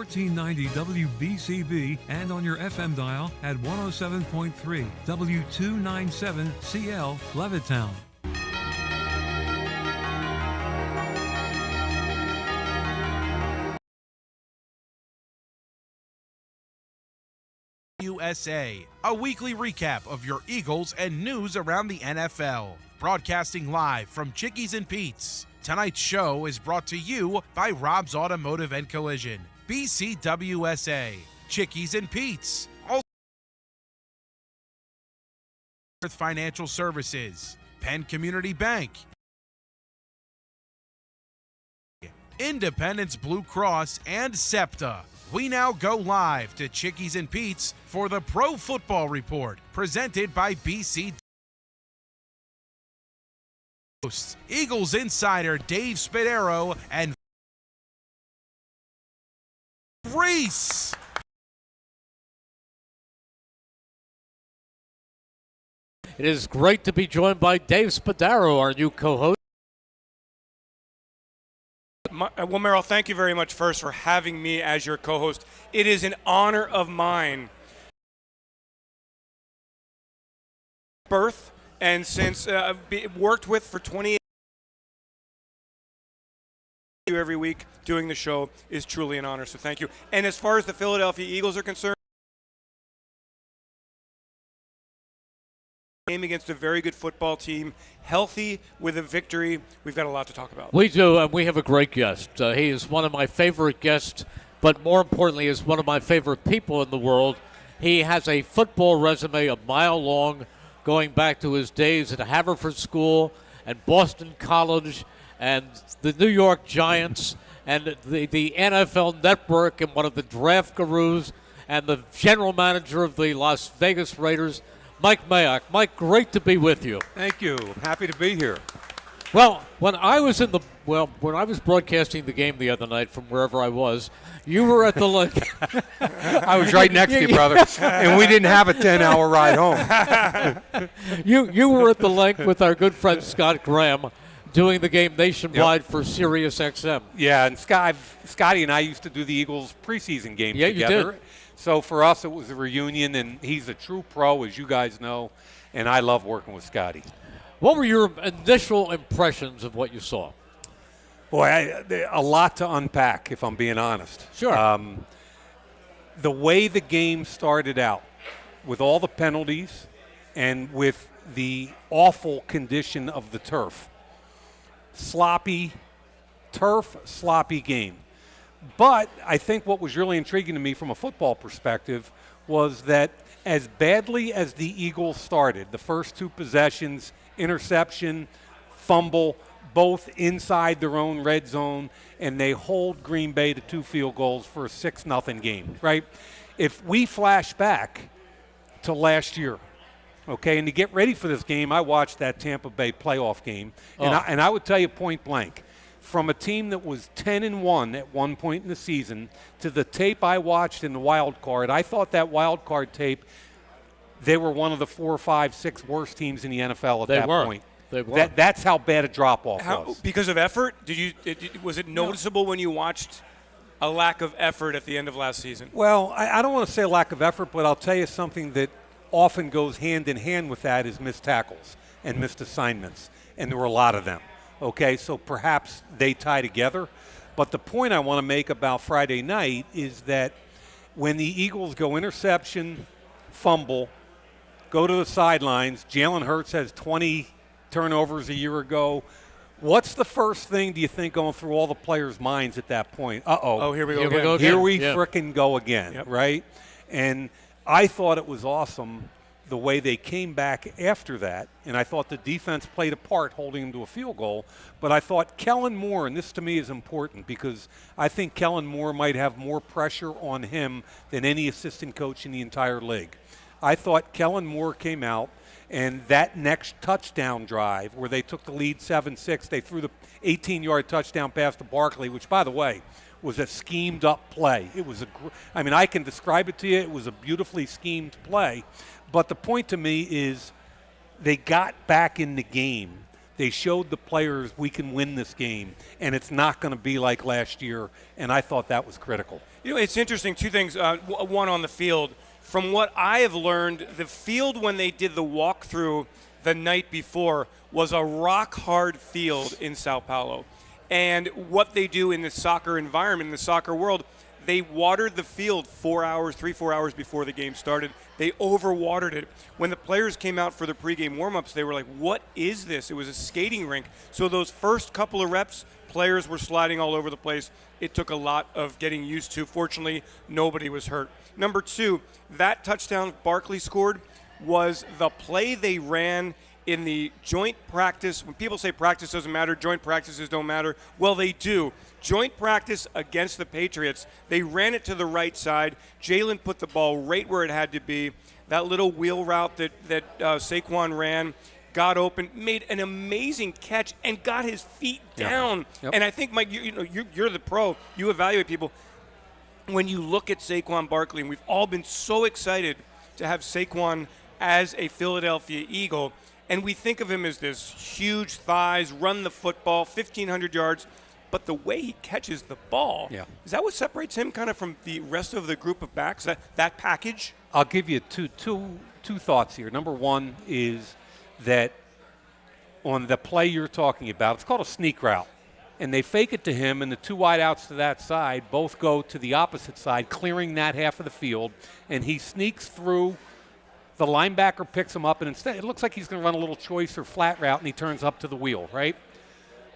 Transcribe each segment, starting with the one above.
1490 WBCB and on your FM dial at 107.3 W297CL Levittown. USA, a weekly recap of your Eagles and news around the NFL. Broadcasting live from Chickies and Pete's. Tonight's show is brought to you by Rob's Automotive and Collision, BCWSA, Chickies and Pete's, also Financial Services, Penn Community Bank, Independence Blue Cross, and SEPTA. We now go live to Chickies and Pete's for the Pro Football Report, presented by BC. Hosts, Eagles insider Dave Spadaro and Reese. It is great to be joined by Dave Spadaro, our new co-host. Well, Merrill, thank you very much first for having me as your co-host. It is an honor of mine. Birth, and since I've worked with for 28 years every week doing the show is truly an honor, so thank you. And as far as the Philadelphia Eagles are concerned, game against a very good football team, healthy with a victory. We've got a lot to talk about. We do, and we have a great guest. He is one of my favorite guests, but more importantly, is one of my favorite people in the world. He has a football resume a mile long, going back to his days at Haverford School and Boston College and the New York Giants and the NFL Network and one of the draft gurus and the general manager of the Las Vegas Raiders, Mike Mayock. Mike, great to be with you. Thank you. Happy to be here. Well, when I was broadcasting the game the other night from wherever I was, you were at the link. I was right next to you, brother, and we didn't have a 10-hour ride home. You were at the link with our good friend Scott Graham, doing the game nationwide for Sirius XM. Yeah, and Scotty and I used to do the Eagles preseason games together. You did. So for us, it was a reunion, and he's a true pro, as you guys know, and I love working with Scotty. What were your initial impressions of what you saw? Boy, a lot to unpack, if I'm being honest. Sure. The way the game started out, with all the penalties and with the awful condition of the turf. Sloppy turf, sloppy game. But I think what was really intriguing to me from a football perspective was that as badly as the Eagles started, the first two possessions, interception, fumble, both inside their own red zone, and they hold Green Bay to 2 field goals for a 6-0 game, right? If we flash back to last year, okay, and to get ready for this game, I watched that Tampa Bay playoff game, and I would tell you point blank, from a team that was 10-1 at one point in the season to the tape I watched in the wild card, I thought that wild card tape, they were one of the 4, 5, 6 worst teams in the NFL at that point. They were. That's how bad a drop-off was. Because of effort? Was it noticeable when you watched a lack of effort at the end of last season? Well, I don't want to say lack of effort, but I'll tell you something that often goes hand in hand with that is missed tackles and missed assignments, and there were a lot of them. Okay, so perhaps they tie together. But the point I want to make about Friday night is that when the Eagles go interception, fumble, go to the sidelines, Jalen Hurts has 20 turnovers a year ago. What's the first thing, do you think, going through all the players' minds at that point? Oh, here we go again. Here we frickin' go again, right? And I thought it was awesome the way they came back after that, and I thought the defense played a part holding them to a field goal, but I thought Kellen Moore, and this to me is important because I think Kellen Moore might have more pressure on him than any assistant coach in the entire league. I thought Kellen Moore came out, and that next touchdown drive where they took the lead 7-6, they threw the 18-yard touchdown pass to Barkley, which, by the way, was a schemed-up play. It was I can describe it to you. It was a beautifully schemed play. But the point to me is they got back in the game. They showed the players we can win this game, and it's not going to be like last year, and I thought that was critical. It's interesting. Two things. One on the field. From what I have learned, the field when they did the walkthrough the night before was a rock-hard field in Sao Paulo. And what they do in the soccer environment, in the soccer world, they watered the field 4 hours before the game started. They overwatered it. When the players came out for the pregame warm-ups, they were like, what is this? It was a skating rink. So those first couple of reps, players were sliding all over the place. It took a lot of getting used to. Fortunately, nobody was hurt. Number two, that touchdown Barkley scored was the play they ran in the joint practice. When people say practice doesn't matter, joint practices don't matter, well, they do. Joint practice against the Patriots, they ran it to the right side. Jalen put the ball right where it had to be. That little wheel route that Saquon ran, got open, made an amazing catch, and got his feet down. Yep. And I think, Mike, you're the pro. You evaluate people. When you look at Saquon Barkley, and we've all been so excited to have Saquon as a Philadelphia Eagle, and we think of him as this huge thighs, run the football, 1,500 yards, but the way he catches the ball, is that what separates him kind of from the rest of the group of backs, that package? I'll give you two thoughts here. Number one is that on the play you're talking about, it's called a sneak route. And they fake it to him, and the two wide outs to that side both go to the opposite side, clearing that half of the field, and he sneaks through. The linebacker picks him up, and instead it looks like he's going to run a little choice or flat route, and he turns up to the wheel, right?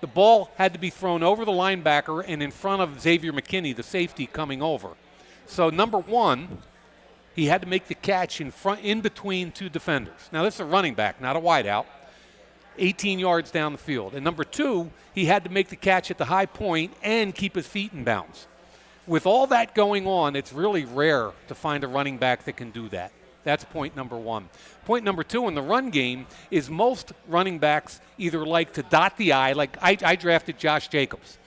The ball had to be thrown over the linebacker and in front of Xavier McKinney, the safety, coming over. So number one, he had to make the catch in between two defenders. Now this is a running back, not a wideout, 18 yards down the field. And number two, he had to make the catch at the high point and keep his feet in bounds. With all that going on, it's really rare to find a running back that can do that. That's point number one. Point number two in the run game is most running backs either like to dot the I, like I drafted Josh Jacobs.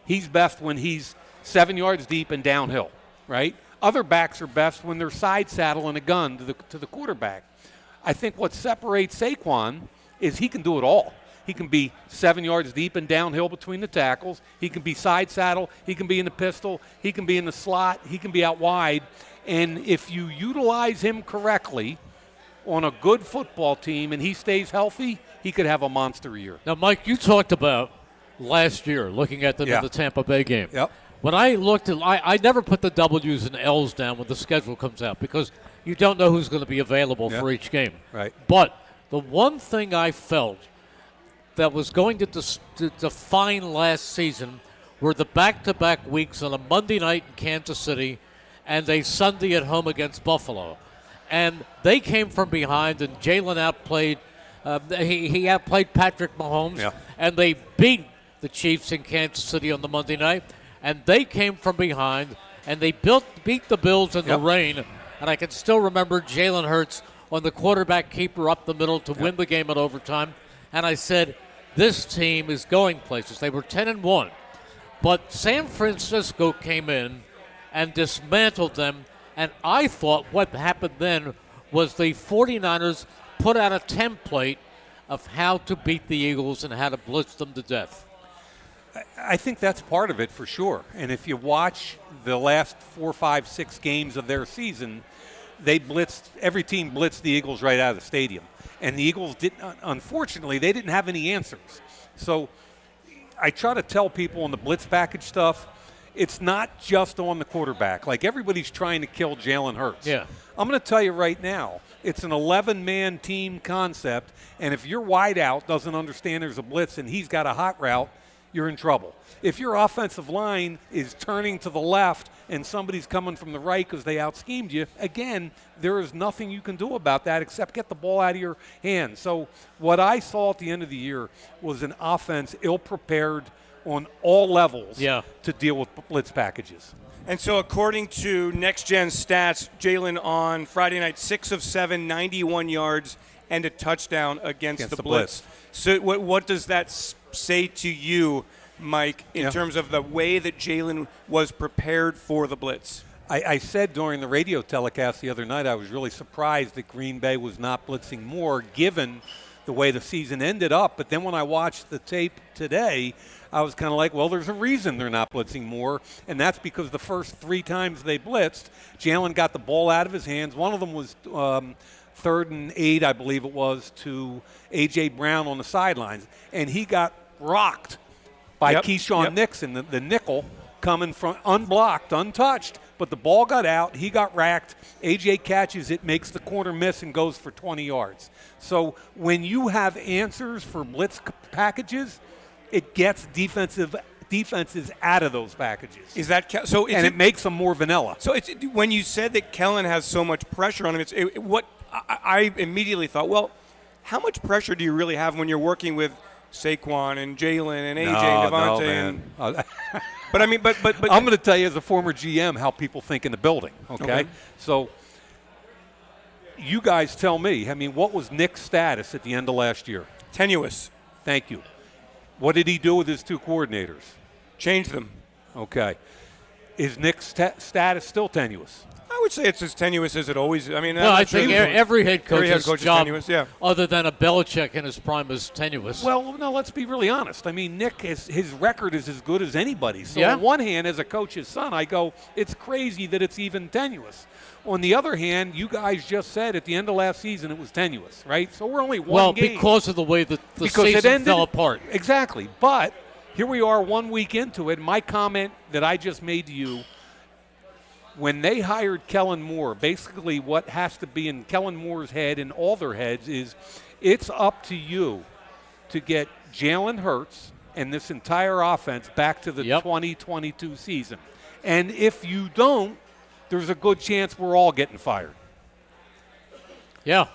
He's best when he's 7 yards deep and downhill, right? Other backs are best when they're side saddle and a gun to the quarterback. I think what separates Saquon is he can do it all. He can be 7 yards deep and downhill between the tackles. He can be side saddle. He can be in the pistol. He can be in the slot. He can be out wide. And if you utilize him correctly on a good football team and he stays healthy, he could have a monster year. Now, Mike, you talked about last year looking at them in the Tampa Bay game. Yep. When I looked at, I never put the W's and L's down when the schedule comes out because you don't know who's going to be available for each game. Right. But the one thing I felt that was going to define last season were the back-to-back weeks on a Monday night in Kansas City and a Sunday at home against Buffalo. And they came from behind, and Jalen outplayed he outplayed Patrick Mahomes, and they beat the Chiefs in Kansas City on the Monday night. And they came from behind, and they beat the Bills in the rain. And I can still remember Jalen Hurts on the quarterback keeper up the middle to win the game in overtime. And I said, this team is going places. They were 10-1. But San Francisco came in and dismantled them. And I thought what happened then was the 49ers put out a template of how to beat the Eagles and how to blitz them to death. I think that's part of it for sure. And if you watch the last 4, 5, 6 games of their season, every team blitzed the Eagles right out of the stadium. And the Eagles unfortunately, they didn't have any answers. So I try to tell people on the blitz package stuff, it's not just on the quarterback. Like everybody's trying to kill Jalen Hurts. Yeah. I'm going to tell you right now, it's an 11-man team concept. And if your wideout doesn't understand there's a blitz and he's got a hot route, you're in trouble. If your offensive line is turning to the left and somebody's coming from the right because they out-schemed you, again, there is nothing you can do about that except get the ball out of your hands. So what I saw at the end of the year was an offense ill-prepared on all levels to deal with blitz packages. And so according to Next Gen Stats, Jalen on Friday night, 6 of 7, 91 yards, and a touchdown against the blitz. So what does that say to you, Mike, in terms of the way that Jalen was prepared for the blitz? I said during the radio telecast the other night I was really surprised that Green Bay was not blitzing more given the way the season ended up. But then when I watched the tape today, I was kind of like, well, there's a reason they're not blitzing more, and that's because the first 3 times they blitzed, Jalen got the ball out of his hands. One of them was 3rd and 8, I believe it was, to A.J. Brown on the sidelines, and he got rocked by Keyshawn Nixon, the nickel, coming from unblocked, untouched, but the ball got out. He got racked. A.J. catches it, makes the corner miss, and goes for 20 yards. So when you have answers for blitz packages, it gets defenses out of those packages. Is that so? And it makes them more vanilla. So it's when you said that Kellen has so much pressure on him. What I immediately thought, well, how much pressure do you really have when you're working with Saquon and Jalen and AJ and Devontae? No, but I mean, but I'm going to tell you as a former GM how people think in the building. Okay, so you guys tell me. I mean, what was Nick's status at the end of last year? Tenuous. Thank you. What did he do with his 2 coordinators? Change them. Okay. Is Nick's status still tenuous? I would say it's as tenuous as it always. I mean, no, I think every head coach's coach job, is tenuous, other than a Belichick in his prime, is tenuous. Well, no, let's be really honest. I mean, Nick, his record is as good as anybody's. So yeah. on one hand, as a coach's son, I go, it's crazy that it's even tenuous. On the other hand, you guys just said at the end of last season it was tenuous, right? So we're only one game. Well, because of the way the season fell apart. Exactly. But here we are 1 week into it. My comment that I just made to you, when they hired Kellen Moore, basically what has to be in Kellen Moore's head and all their heads is it's up to you to get Jalen Hurts and this entire offense back to the 2022 season. And if you don't, there's a good chance we're all getting fired. Yeah.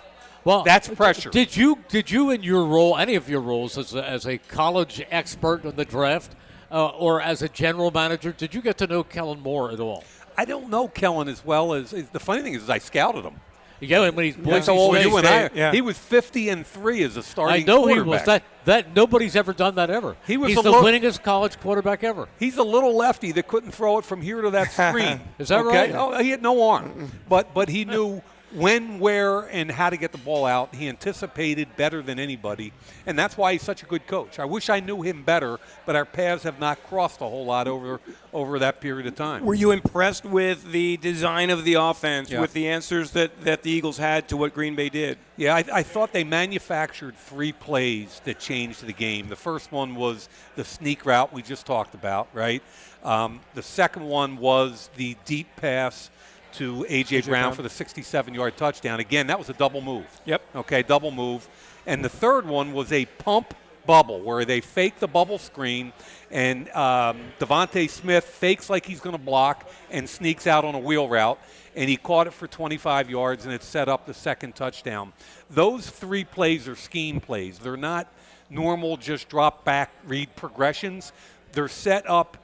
Well, that's pressure. Did you in your role, any of your roles as a college expert in the draft or as a general manager, did you get to know Kellen Moore at all? I don't know Kellen as well as the funny thing is I scouted him. Yeah, when he's That's how old you and I. He was 50-3 as a starting quarterback. I know he was. That nobody's ever done that ever. He's the winningest college quarterback ever. He's a little lefty that couldn't throw it from here to that screen. Is that right? Oh, he had no arm, but he knew when, where, and how to get the ball out. He anticipated better than anybody, and that's why he's such a good coach. I wish I knew him better, but our paths have not crossed a whole lot over that period of time. Were you impressed with the design of the offense, with the answers that the Eagles had to what Green Bay did? Yeah, I thought they manufactured 3 plays that changed the game. The first one was the sneak route we just talked about, right? The second one was the deep pass to A.J. Brown for the 67-yard touchdown. Again, that was a double move. Yep. Okay, double move. And the third one was a pump bubble where they fake the bubble screen and Devontae Smith fakes like he's going to block and sneaks out on a wheel route, and he caught it for 25 yards, and it set up the second touchdown. Those 3 plays are scheme plays. They're not normal just drop back read progressions. They're set up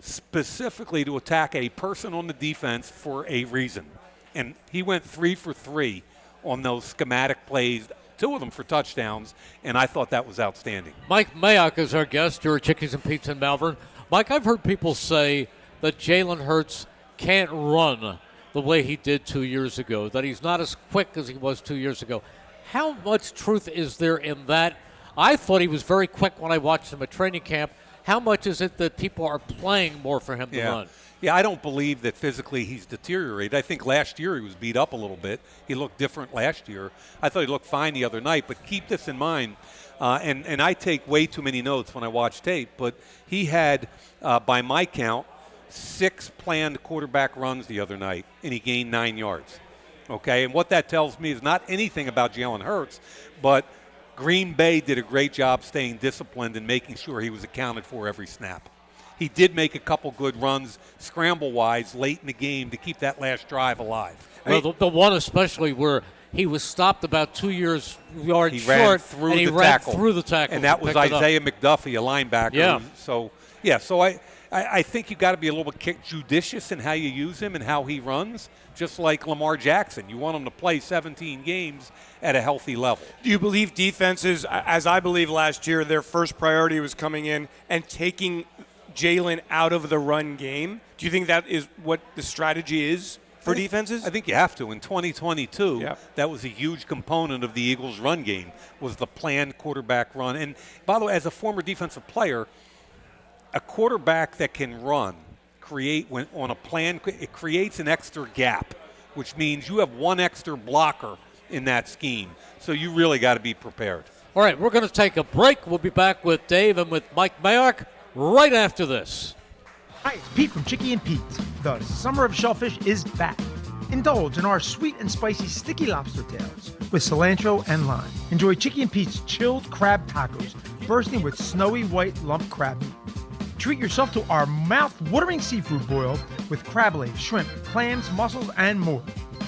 specifically to attack a person on the defense for a reason. And he went 3 for 3 on those schematic plays, 2 of them for touchdowns, and I thought that was outstanding. Mike Mayock is our guest here at Chickies and Pete's in Malvern. Mike, I've heard people say that Jalen Hurts can't run the way he did 2 years ago, that he's not as quick as he was 2 years ago. How much truth is there in that? I thought he was very quick when I watched him at training camp. How much is it that people are playing more for him to run? Yeah, I don't believe that physically he's deteriorated. I think last year he was beat up a little bit. He looked different last year. I thought he looked fine the other night, but keep this in mind, and I take way too many notes when I watch tape, but he had, by my count, 6 planned quarterback runs the other night, and he gained 9 yards. Okay, and what that tells me is not anything about Jalen Hurts, but Green Bay did a great job staying disciplined and making sure he was accounted for every snap. He did make a couple good runs, scramble-wise, late in the game to keep that last drive alive. Well, the one especially where he was stopped about 2 yards short, he ran through the tackle. And that was Isaiah McDuffie, a linebacker. Yeah. So I think you got to be a little bit judicious in how you use him and how he runs, just like Lamar Jackson. You want him to play 17 games at a healthy level. Do you believe defenses, as I believe last year, their first priority was coming in and taking Jalen out of the run game? Do you think that is what the strategy is? for defenses? I think you have to. In 2022, Yeah. that was a huge component of the Eagles' run game, was the planned quarterback run. And by the way, as a former defensive player, a quarterback that can run on a plan, it creates an extra gap, which means you have one extra blocker in that scheme. So you really got to be prepared. All right, we're going to take a break. We'll be back with Dave and with Mike Mayock right after this. Hi, it's Pete from Chicky and Pete's. The summer of shellfish is back. Indulge in our sweet and spicy sticky lobster tails with cilantro and lime. Enjoy Chicky and Pete's chilled crab tacos bursting with snowy white lump crab meat. Treat yourself to our mouth-watering seafood boil with crab legs, shrimp, clams, mussels, and more.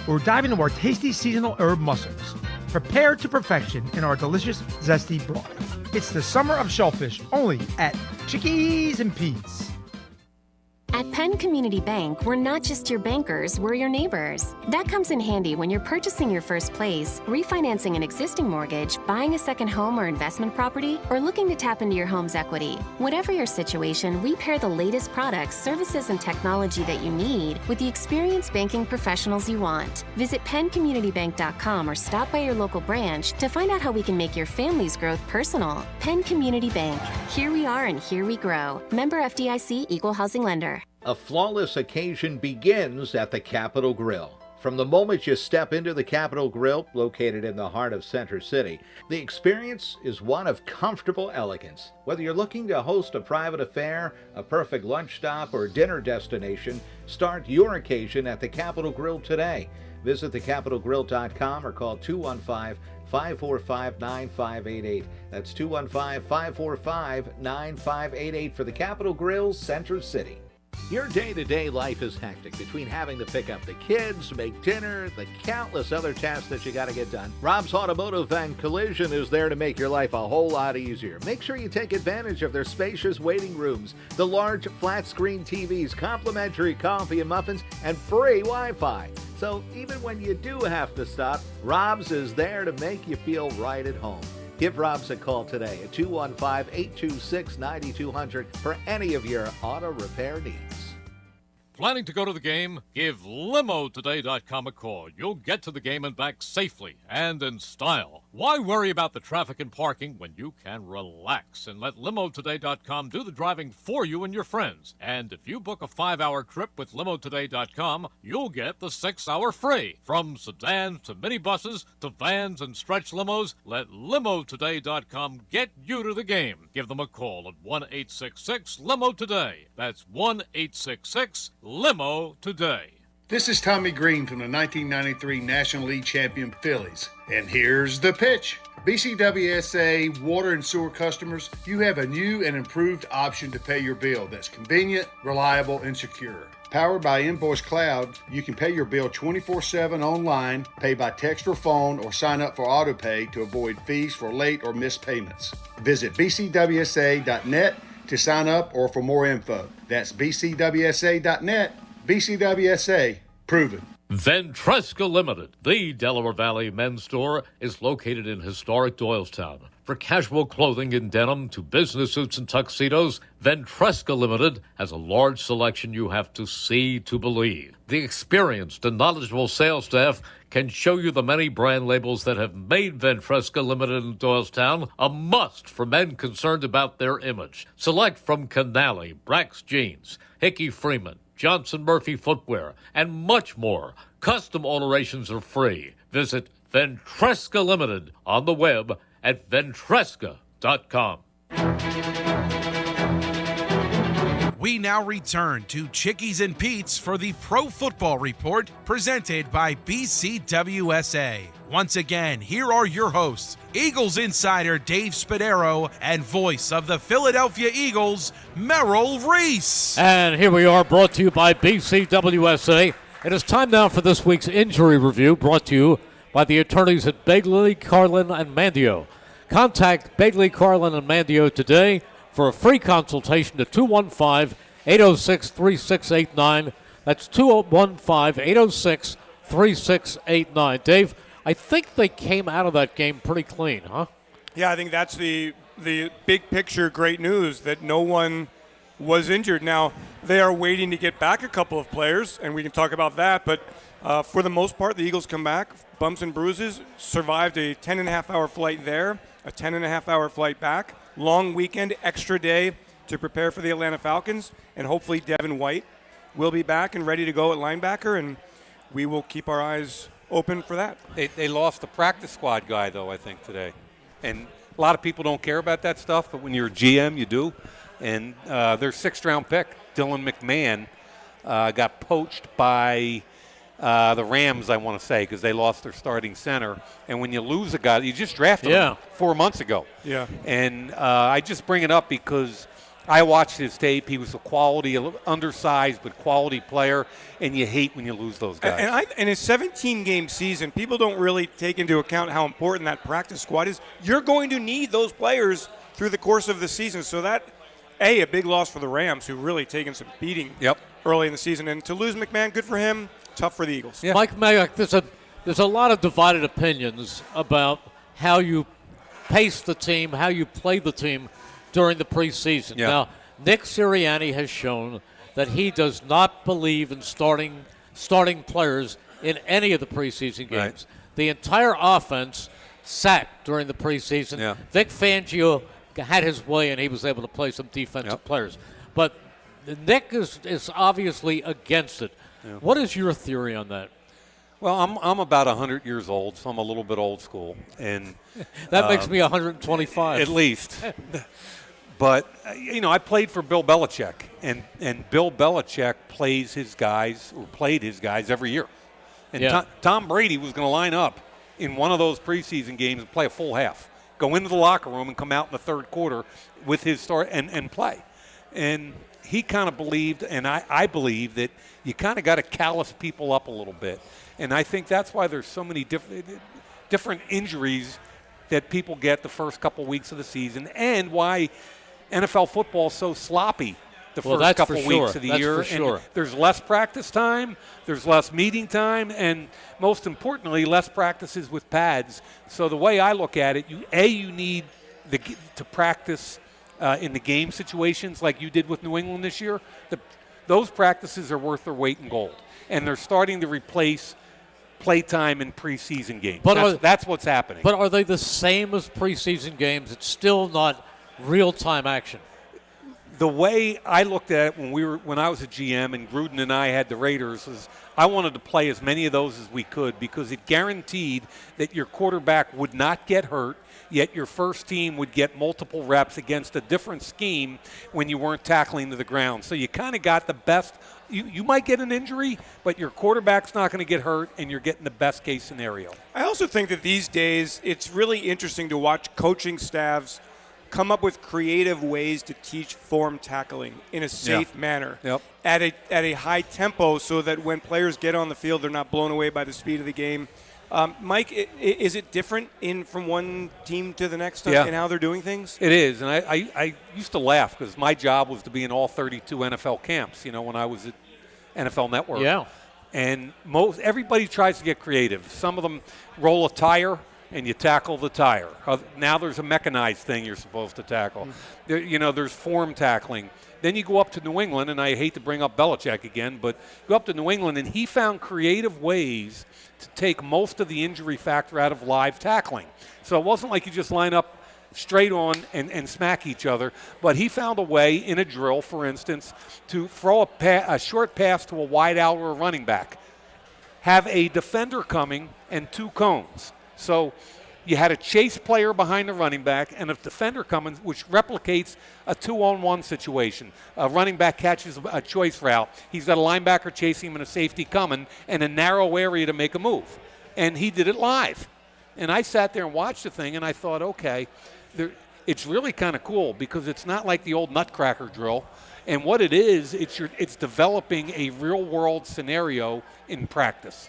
Or dive into our tasty seasonal herb mussels, prepared to perfection in our delicious zesty broth. It's the summer of shellfish, only at Chickies and Pete's. At Penn Community Bank, we're not just your bankers, we're your neighbors. That comes in handy when you're purchasing your first place, refinancing an existing mortgage, buying a second home or investment property, or looking to tap into your home's equity. Whatever your situation, we pair the latest products, services, and technology that you need with the experienced banking professionals you want. Visit penncommunitybank.com or stop by your local branch to find out how we can make your family's growth personal. Penn Community Bank. Here we are and here we grow. Member FDIC, Equal Housing Lender. A flawless occasion begins at the Capitol Grill. From the moment you step into the Capitol Grill, located in the heart of Center City, the experience is one of comfortable elegance. Whether you're looking to host a private affair, a perfect lunch stop, or dinner destination, start your occasion at the Capitol Grill today. Visit thecapitolgrill.com or call 215-545-9588. That's 215-545-9588 for the Capitol Grill, Center City. Your day-to-day life is hectic between having to pick up the kids, make dinner, the countless other tasks that you got to get done. Rob's Automotive and Collision is there to make your life a whole lot easier. Make sure you take advantage of their spacious waiting rooms, the large flat-screen TVs, complimentary coffee and muffins, and free Wi-Fi. So even when you do have to stop, Rob's is there to make you feel right at home. Give Rob's a call today at 215-826-9200 for any of your auto repair needs. Planning to go to the game? Give LimoToday.com a call. You'll get to the game and back safely and in style. Why worry about the traffic and parking when you can relax and let LimoToday.com do the driving for you and your friends? And if you book a 5-hour trip with LimoToday.com, you'll get the 6-hour free. From sedans to minibuses to vans and stretch limos, let LimoToday.com get you to the game. Give them a call at 1-866-LIMO-TODAY. That's 1-866-LIMO today. This is Tommy Green from the 1993 National League champion Phillies. And here's the pitch. BCWSA water and sewer customers, you have a new and improved option to pay your bill that's convenient, reliable, and secure. Powered by Invoice Cloud, you can pay your bill 24/7 online, pay by text or phone, or sign up for AutoPay to avoid fees for late or missed payments. Visit bcwsa.net to sign up or for more info. That's bcwsa.net. BCWSA, proven. Ventresca Limited, the Delaware Valley men's store, is located in historic Doylestown. For casual clothing in denim to business suits and tuxedos, Ventresca Limited has a large selection you have to see to believe. The experienced and knowledgeable sales staff can show you the many brand labels that have made Ventresca Limited in Doylestown a must for men concerned about their image. Select from Canali, Brax Jeans, Hickey Freeman, Johnson Murphy Footwear, and much more. Custom alterations are free. Visit Ventresca Limited on the web at ventresca.com. We now return to Chickies and Pete's for the Pro Football Report presented by BCWSA. Once again, here are your hosts, Eagles insider Dave Spadaro and voice of the Philadelphia Eagles, Merrill Reese. And here we are, brought to you by BCWSA. It is time now for this week's injury review, brought to you by the attorneys at Begley, Carlin, and Mandio. Contact Begley, Carlin, and Mandio today for a free consultation at 215-806-3689. That's 215-806-3689. Dave, I think they came out of that game pretty clean, huh? Yeah, I think that's the big picture great news, that no one was injured. Now, they are waiting to get back a couple of players, and we can talk about that. But for the most part, the Eagles come back, bumps and bruises, survived a 10.5-hour flight there, a 10.5-hour flight back, long weekend, extra day to prepare for the Atlanta Falcons, and hopefully Devin White will be back and ready to go at linebacker, and we will keep our eyes open for that. They lost the practice squad guy, though, I think, today. And a lot of people don't care about that stuff, but when you're a GM, you do. And their 6th-round pick, Dylan McMahon, got poached by the Rams, I want to say, because they lost their starting center. And when you lose a guy, you just drafted him 4 months ago. Yeah. And I just bring it up because I watched his tape. He was a quality, undersized but quality player, and you hate when you lose those guys. And in a 17-game season, people don't really take into account how important that practice squad is. You're going to need those players through the course of the season. So that, a big loss for the Rams, who really taken some beating early in the season. And to lose McMahon, good for him, tough for the Eagles. Yeah. Mike Mayock, there's a lot of divided opinions about how you pace the team, how you play the team during the preseason. Yeah. Now, Nick Sirianni has shown that he does not believe in starting players in any of the preseason games. Right. The entire offense sat during the preseason. Yeah. Vic Fangio had his way, and he was able to play some defensive players. But Nick is obviously against it. Yeah. What is your theory on that? Well, I'm about 100 years old, so I'm a little bit old school. And that makes me 125. At least. But, I played for Bill Belichick, and Bill Belichick played his guys every year. And Tom Brady was going to line up in one of those preseason games and play a full half, go into the locker room and come out in the third quarter with his start and play. And he kind of believed, and I believe, that you kind of got to callous people up a little bit. And I think that's why there's so many different injuries that people get the first couple weeks of the season, and why NFL football is so sloppy the first couple weeks of the year. And there's less practice time, there's less meeting time, and most importantly, less practices with pads. So the way I look at it, you need to practice in the game situations like you did with New England this year. Those practices are worth their weight in gold, and they're starting to replace playtime in preseason games. But that's what's happening. But are they the same as preseason games? It's still not real-time action. The way I looked at it when I was a GM and Gruden and I had the Raiders was I wanted to play as many of those as we could because it guaranteed that your quarterback would not get hurt, yet your first team would get multiple reps against a different scheme when you weren't tackling to the ground. So you kind of got the best. You might get an injury, but your quarterback's not going to get hurt, and you're getting the best case scenario. I also think that these days it's really interesting to watch coaching staffs come up with creative ways to teach form tackling in a safe manner at a high tempo so that when players get on the field, they're not blown away by the speed of the game. Mike, is it different from one team to the next in how they're doing things? It is, and I used to laugh because my job was to be in all 32 NFL camps, when I was at NFL Network. Yeah. And everybody tries to get creative. Some of them roll a tire and you tackle the tire. Now there's a mechanized thing you're supposed to tackle. There's form tackling. Then you go up to New England, and I hate to bring up Belichick again, but go up to New England, and he found creative ways to take most of the injury factor out of live tackling. So it wasn't like you just line up straight on and smack each other, but he found a way in a drill, for instance, to throw a short pass to a wide out or a running back, have a defender coming and two cones. So you had a chase player behind the running back and a defender coming, which replicates a 2-on-1 situation. A running back catches a choice route. He's got a linebacker chasing him and a safety coming and a narrow area to make a move. And he did it live. And I sat there and watched the thing, and I thought, okay, it's really kind of cool because it's not like the old nutcracker drill. And what it is, it's developing a real-world scenario in practice.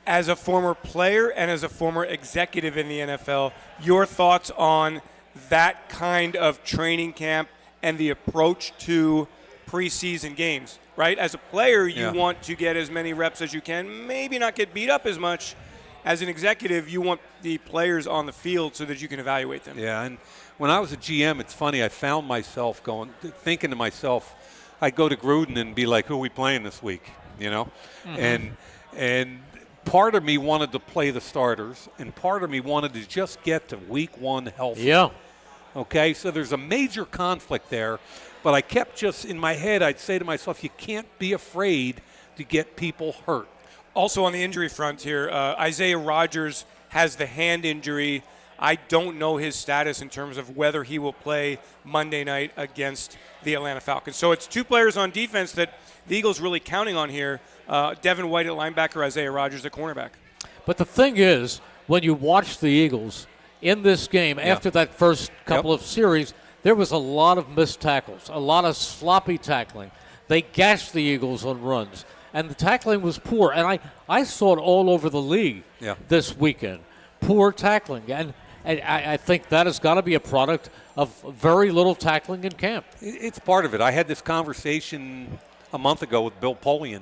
As a former player and as a former executive in the NFL, your thoughts on that kind of training camp and the approach to preseason games, right? As a player, you want to get as many reps as you can, maybe not get beat up as much. As an executive, you want the players on the field so that you can evaluate them. Yeah, and when I was a GM, it's funny, I found myself thinking to myself, I'd go to Gruden and be like, who are we playing this week? And part of me wanted to play the starters, and part of me wanted to just get to week 1 healthy. Yeah. Okay, so there's a major conflict there, but I kept just in my head, I'd say to myself, you can't be afraid to get people hurt. Also on the injury front here, Isaiah Rodgers has the hand injury. I don't know his status in terms of whether he will play Monday night against the Atlanta Falcons. So it's 2 players on defense that the Eagles really counting on here. Devin White at linebacker, Isaiah Rodgers at cornerback. But the thing is, when you watch the Eagles in this game, after that first couple of series, there was a lot of missed tackles, a lot of sloppy tackling. They gashed the Eagles on runs, and the tackling was poor. And I saw it all over the league this weekend. Poor tackling. And I think that has got to be a product of very little tackling in camp. It's part of it. I had this conversation a month ago with Bill Polian,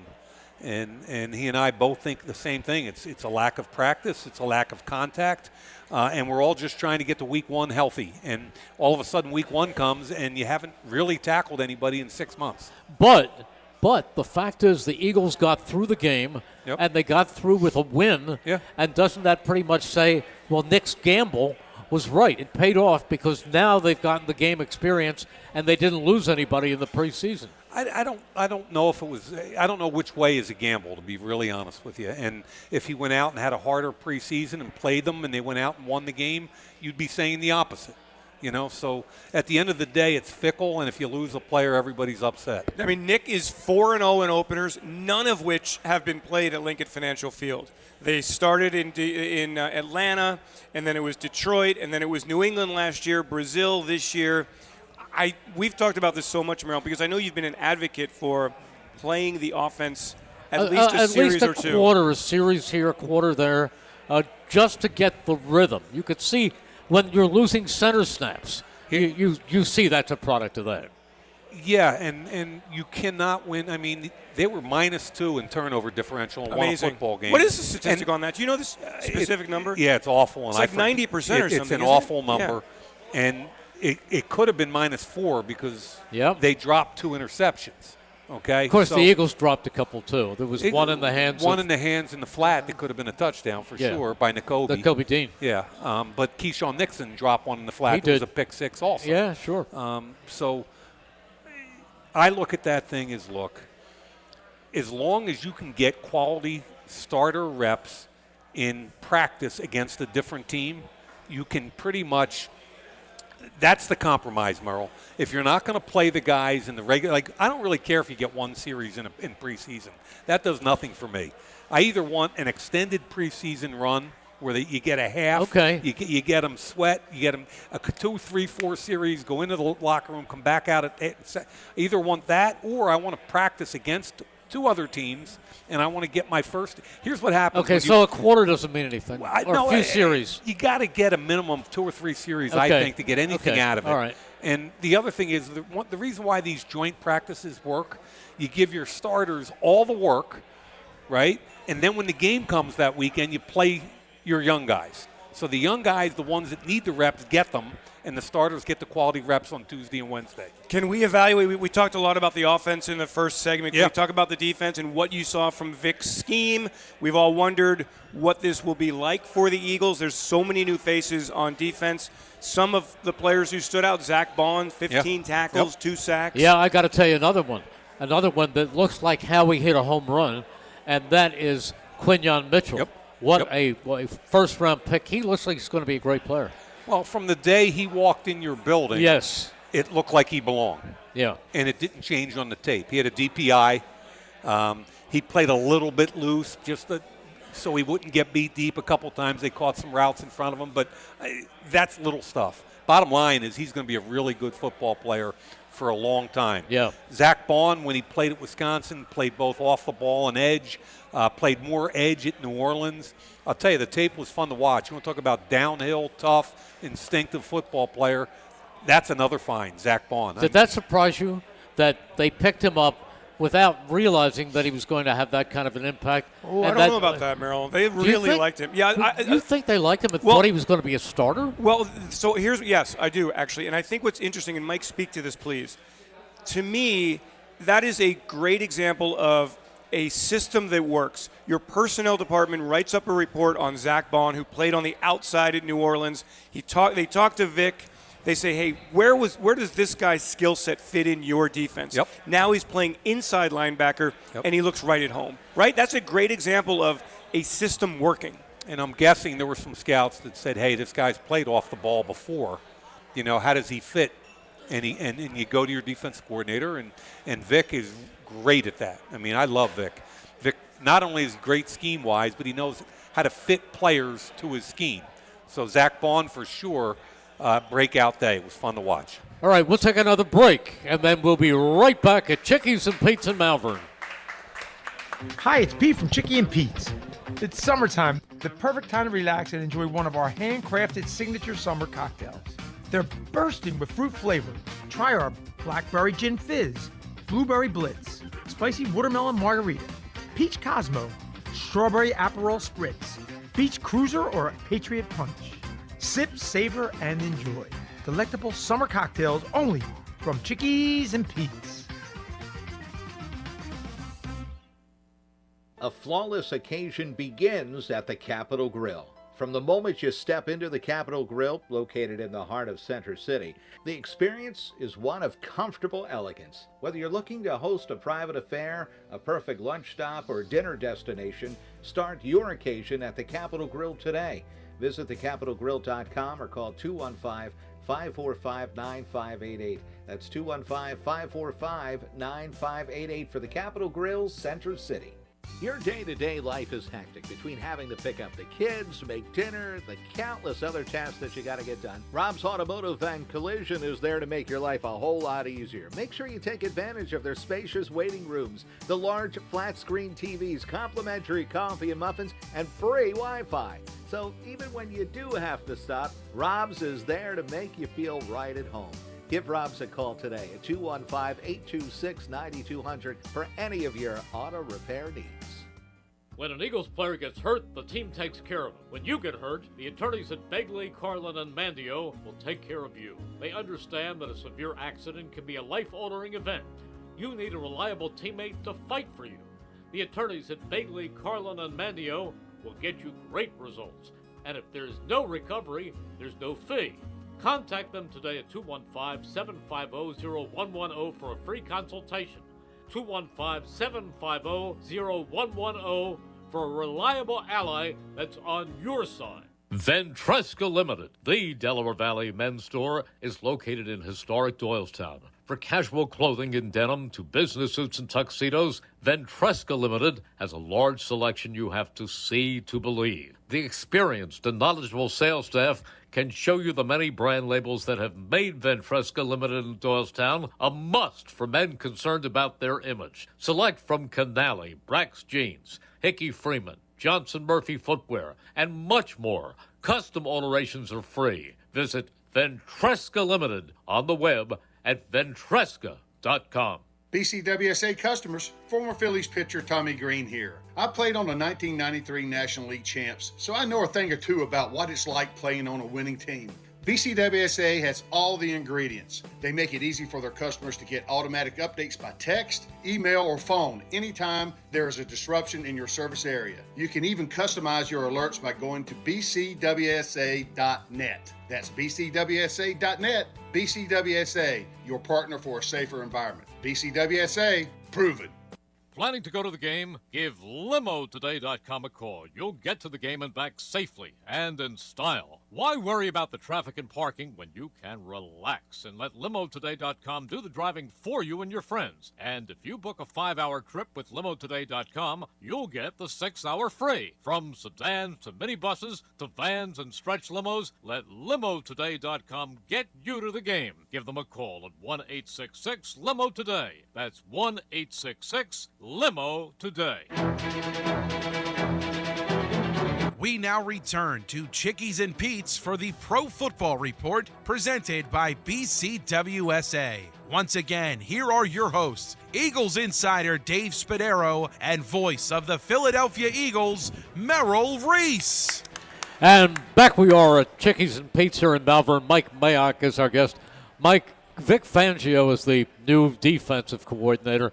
and he and I both think the same thing. It's a lack of practice. It's a lack of contact. And we're all just trying to get to week 1 healthy. And all of a sudden week 1 comes, and you haven't really tackled anybody in 6 months. But the fact is the Eagles got through the game, and they got through with a win. Yeah. And doesn't that pretty much say, well, Nick's gamble was right? It paid off because now they've gotten the game experience, and they didn't lose anybody in the preseason. I don't know if it was. I don't know which way is a gamble, to be really honest with you. And if he went out and had a harder preseason and played them, and they went out and won the game, you'd be saying the opposite. So at the end of the day, it's fickle, and if you lose a player, everybody's upset. I mean, Nick is 4-0 in openers, none of which have been played at Lincoln Financial Field. They started in Atlanta, and then it was Detroit, and then it was New England last year, Brazil this year. We've talked about this so much, Merrill, because I know you've been an advocate for playing the offense at least a series or two. A series here, a quarter there, just to get the rhythm. You could see when you're losing center snaps, you see that's a product of that. Yeah, and you cannot win. I mean, they were -2 in turnover differential and won a football game. What is the statistic on that? Do you know this specific number? Yeah, it's awful. It's like 90% or something. It's an awful number. Yeah. And it could have been -4 because they dropped 2 interceptions. Okay. Of course, the Eagles dropped a couple too. There was one in the hands. One in the hands in the flat that could have been a touchdown for sure by Nakobe Dean. Yeah. But Keyshawn Nixon dropped one in the flat. It was a pick 6 also. Yeah, sure. So I look at that thing as, as long as you can get quality starter reps in practice against a different team, you can pretty much. That's the compromise, Merrill. If you're not going to play the guys in the regular, I don't really care if you get 1 series in preseason. That does nothing for me. I either want an extended preseason run where you get a half. Okay. You get them sweat. You get them a 2, 3, 4 series. Go into the locker room. Come back out either want that, or I want to practice against 2 other teams, and I want to get my first. Here's what happens. Okay, so a quarter doesn't mean anything. A few series. You got to get a minimum of 2 or 3 series, I think, to get anything out of it. All right. And the other thing is the reason why these joint practices work, you give your starters all the work, right? And then when the game comes that weekend, you play your young guys. So the young guys, the ones that need the reps, get them, and the starters get the quality reps on Tuesday and Wednesday. Can we evaluate? We talked a lot about the offense in the first segment. Can we talk about the defense and what you saw from Vic's scheme? We've all wondered what this will be like for the Eagles. There's so many new faces on defense. Some of the players who stood out, Zach Bond, 15 tackles, 2 sacks. Yeah, I got to tell you another one that looks like how he hit a home run, and that is Quinyon Mitchell. What a first-round pick. He looks like he's going to be a great player. Well, from the day he walked in your building, it looked like he belonged. Yeah. And it didn't change on the tape. He had a DPI. He played a little bit loose so he wouldn't get beat deep a couple times. They caught some routes in front of him, but that's little stuff. Bottom line is he's going to be a really good football player for a long time. Yeah. Zach Bond, when he played at Wisconsin, played both off the ball and edge, played more edge at New Orleans. I'll tell you, the tape was fun to watch. You want to talk about downhill, tough, instinctive football player. That's another find, Zach Bond. Did that surprise you that they picked him up without realizing that he was going to have that kind of an impact? Oh, I don't know about that, Merrill. They really liked him. Yeah, you think they liked him and thought he was going to be a starter? Well, so yes, I do, actually. And I think what's interesting, and Mike, speak to this, please. To me, that is a great example of a system that works. Your personnel department writes up a report on Zach Bond, who played on the outside at New Orleans. They talk to Vic. They say, hey, where does this guy's skill set fit in your defense? Yep. Now he's playing inside linebacker, and he looks right at home. Right? That's a great example of a system working. And I'm guessing there were some scouts that said, hey, this guy's played off the ball before. You know, how does he fit? And you go to your defense coordinator, and Vic is great at that. I mean, I love Vic. Vic not only is great scheme-wise, but he knows how to fit players to his scheme. So Zach Bond, for sure, breakout day. It was fun to watch. All right, we'll take another break, and then we'll be right back at Chickies and Pete's in Malvern. Hi, it's Pete from Chickie and Pete's. It's summertime, the perfect time to relax and enjoy one of our handcrafted signature summer cocktails. They're bursting with fruit flavor. Try our blackberry gin fizz, blueberry blitz, spicy watermelon margarita, peach Cosmo, strawberry Aperol spritz, beach cruiser, or Patriot punch. Sip, savor, and enjoy. Delectable summer cocktails only from Chickies and Pete's. A flawless occasion begins at the Capitol Grill. From the moment you step into the Capitol Grill, located in the heart of Center City, the experience is one of comfortable elegance. Whether you're looking to host a private affair, a perfect lunch stop, or dinner destination, start your occasion at the Capitol Grill today. Visit thecapitolgrill.com or call 215-545-9588. That's 215-545-9588 for the Capitol Grill, Center City. Your day-to-day life is hectic between having to pick up the kids, make dinner, the countless other tasks that you got to get done. Rob's Automotive and Collision is there to make your life a whole lot easier. Make sure you take advantage of their spacious waiting rooms, the large flat-screen TVs, complimentary coffee and muffins, and free Wi-Fi. So even when you do have to stop, Rob's is there to make you feel right at home. Give Rob's a call today at 215-826-9200 for any of your auto repair needs. When an Eagles player gets hurt, the team takes care of him. When you get hurt, the attorneys at Begley, Carlin, and Mandio will take care of you. They understand that a severe accident can be a life-altering event. You need a reliable teammate to fight for you. The attorneys at Begley, Carlin, and Mandio will get you great results. And if there's no recovery, there's no fee. Contact them today at 215-750-0110 for a free consultation. 215-750-0110 for a reliable ally that's on your side. Ventresca Limited, the Delaware Valley men's store, is located in historic Doylestown. For casual clothing in denim to business suits and tuxedos, Ventresca Limited has a large selection you have to see to believe. The experienced and knowledgeable sales staff can show you the many brand labels that have made Ventresca Limited in Doylestown a must for men concerned about their image. Select from Canali, Brax Jeans, Hickey Freeman, Johnson Murphy Footwear, and much more. Custom alterations are free. Visit Ventresca Limited on the web at ventresca.com. BCWSA customers, former Phillies pitcher Tommy Green here. I played on the 1993 National League champs, so I know a thing or two about what it's like playing on a winning team. BCWSA has all the ingredients. They make it easy for their customers to get automatic updates by text, email, or phone anytime there is a disruption in your service area. You can even customize your alerts by going to bcwsa.net. That's bcwsa.net. BCWSA, your partner for a safer environment. BCWSA, proven. Planning to go to the game? Give LimoToday.com a call. You'll get to the game and back safely and in style. Why worry about the traffic and parking when you can relax and let LimoToday.com do the driving for you and your friends? And if you book a 5-hour trip with LimoToday.com, you'll get the 6-hour free. From sedans to minibuses to vans and stretch limos, let LimoToday.com get you to the game. Give them a call at 1-866-LIMO-TODAY. That's 1-866-LIMO-TODAY. We now return to Chickies and Pete's for the Pro Football Report presented by BCWSA. Once again, here are your hosts, Eagles insider Dave Spadaro and voice of the Philadelphia Eagles, Merrill Reese. And back we are at Chickies and Pete's here in Malvern. Mike Mayock is our guest. Mike, Vic Fangio is the new defensive coordinator.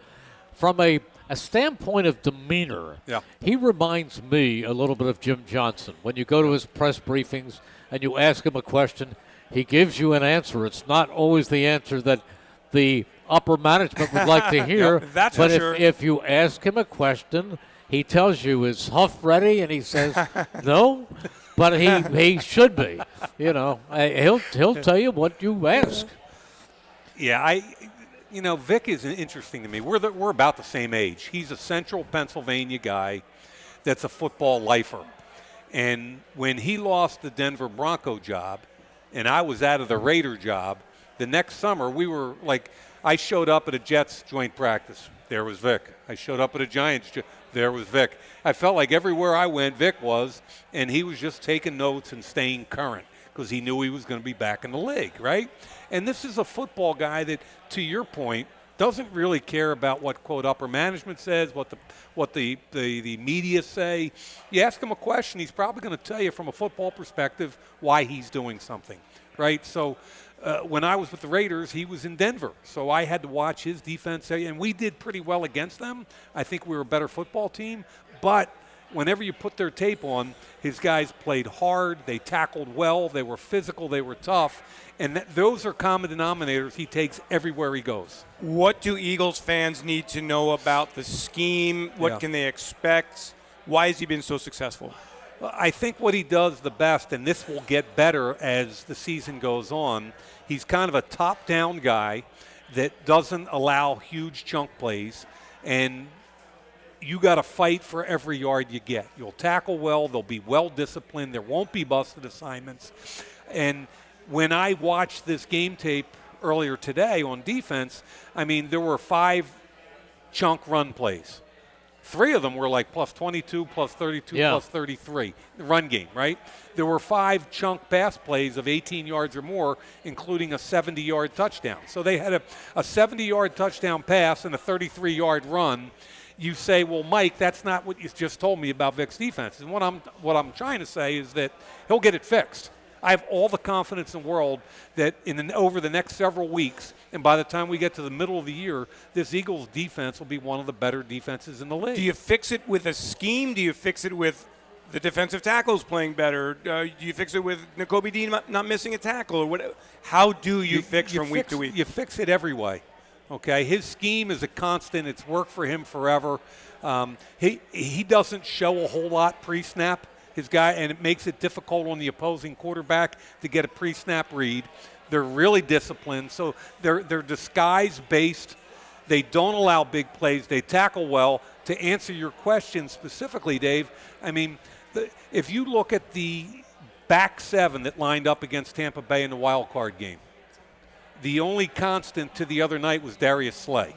From a standpoint of demeanor, he reminds me a little bit of Jim Johnson. When you go to his press briefings and you ask him a question, he gives you an answer. It's not always the answer that the upper management would like to hear. That's but for sure. if you ask him a question, he tells you, is Huff ready? And he says, no, but he should be. You know, he'll tell you what you ask. Yeah, Vic is interesting to me. We're about the same age. He's a central Pennsylvania guy that's a football lifer. And when he lost the Denver Bronco job and I was out of the Raider job, the next summer we were like, I showed up at a Jets joint practice. There was Vic. I showed up at a Giants. There was Vic. I felt like everywhere I went, Vic was, and he was just taking notes and staying current because he knew he was going to be back in the league, right? And this is a football guy that, to your point, doesn't really care about what, quote, upper management says, what the media say. You ask him a question, he's probably going to tell you from a football perspective why he's doing something, right? So when I was with the Raiders, he was in Denver. So I had to watch his defense, and we did pretty well against them. I think we were a better football team. But whenever you put their tape on, his guys played hard, they tackled well, they were physical, they were tough. And those are common denominators he takes everywhere he goes. What do Eagles fans need to know about the scheme? What can they expect? Why has he been so successful? I think what he does the best, and this will get better as the season goes on, he's kind of a top-down guy that doesn't allow huge chunk plays, and you got to fight for every yard you get. You'll tackle well, they'll be well-disciplined, there won't be busted assignments. And when I watched this game tape earlier today on defense, I mean, there were 5 chunk run plays. 3 of them were like plus 22, plus 32, plus 33, the run game, right? There were 5 chunk pass plays of 18 yards or more, including a 70-yard touchdown. So they had a 70-yard touchdown pass and a 33-yard run. You say, well, Mike, that's not what you just told me about Vic's defense. And what I'm trying to say is that he'll get it fixed. I have all the confidence in the world that over the next several weeks, and by the time we get to the middle of the year, this Eagles defense will be one of the better defenses in the league. Do you fix it with a scheme? Do you fix it with the defensive tackles playing better? Do you fix it with Nakobe Dean not missing a tackle? Or what? How do you fix from week to week? You fix it every way. Okay, his scheme is a constant. It's worked for him forever. He doesn't show a whole lot pre-snap. His guy, and it makes it difficult on the opposing quarterback to get a pre-snap read. They're really disciplined, so they're disguise-based. They don't allow big plays. They tackle well. To answer your question specifically, Dave, I mean, if you look at the back 7 that lined up against Tampa Bay in the wild card game, the only constant to the other night was Darius Slay.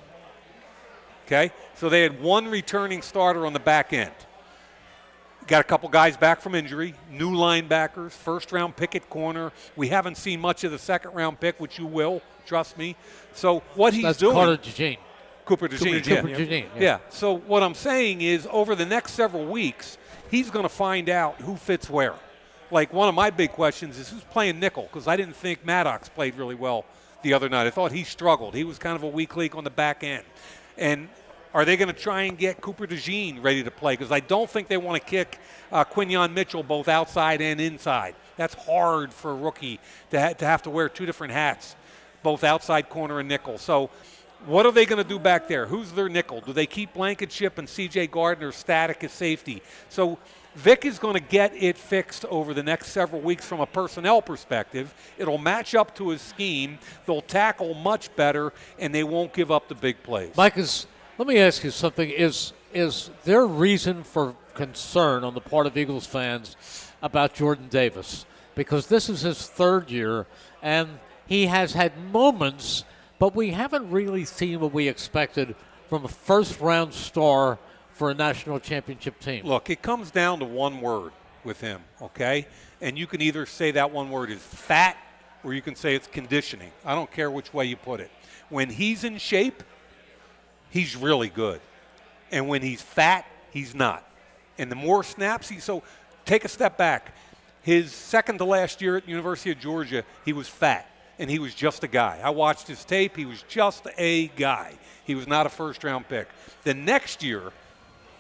Okay? So they had 1 returning starter on the back end. Got a couple guys back from injury, new linebackers, first-round pick at corner. We haven't seen much of the second-round pick, which you will, trust me. So what he's doing – Cooper DeJean. Yeah. So what I'm saying is over the next several weeks, he's going to find out who fits where. Like one of my big questions is who's playing nickel, because I didn't think Maddox played really well the other night. I thought he struggled. He was kind of a weak link on the back end. And are they going to try and get Cooper DeJean ready to play? Because I don't think they want to kick Quinyon Mitchell both outside and inside. That's hard for a rookie to have to wear 2 different hats, both outside corner and nickel. So what are they going to do back there? Who's their nickel? Do they keep Blankenship and C.J. Gardner static as safety? So Vic is going to get it fixed over the next several weeks from a personnel perspective. It'll match up to his scheme. They'll tackle much better, and they won't give up the big plays. Mike, let me ask you something. Is there reason for concern on the part of Eagles fans about Jordan Davis? Because this is his 3rd year, and he has had moments, but we haven't really seen what we expected from a first-round star for a national championship team. Look, it comes down to one word with him, okay? And you can either say that one word is fat or you can say it's conditioning. I don't care which way you put it. When he's in shape, he's really good. And when he's fat, he's not. And the more snaps so take a step back. His second to last year at the University of Georgia, he was fat. and he was just a guy. I watched his tape. He was just a guy. He was not a first-round pick. The next year,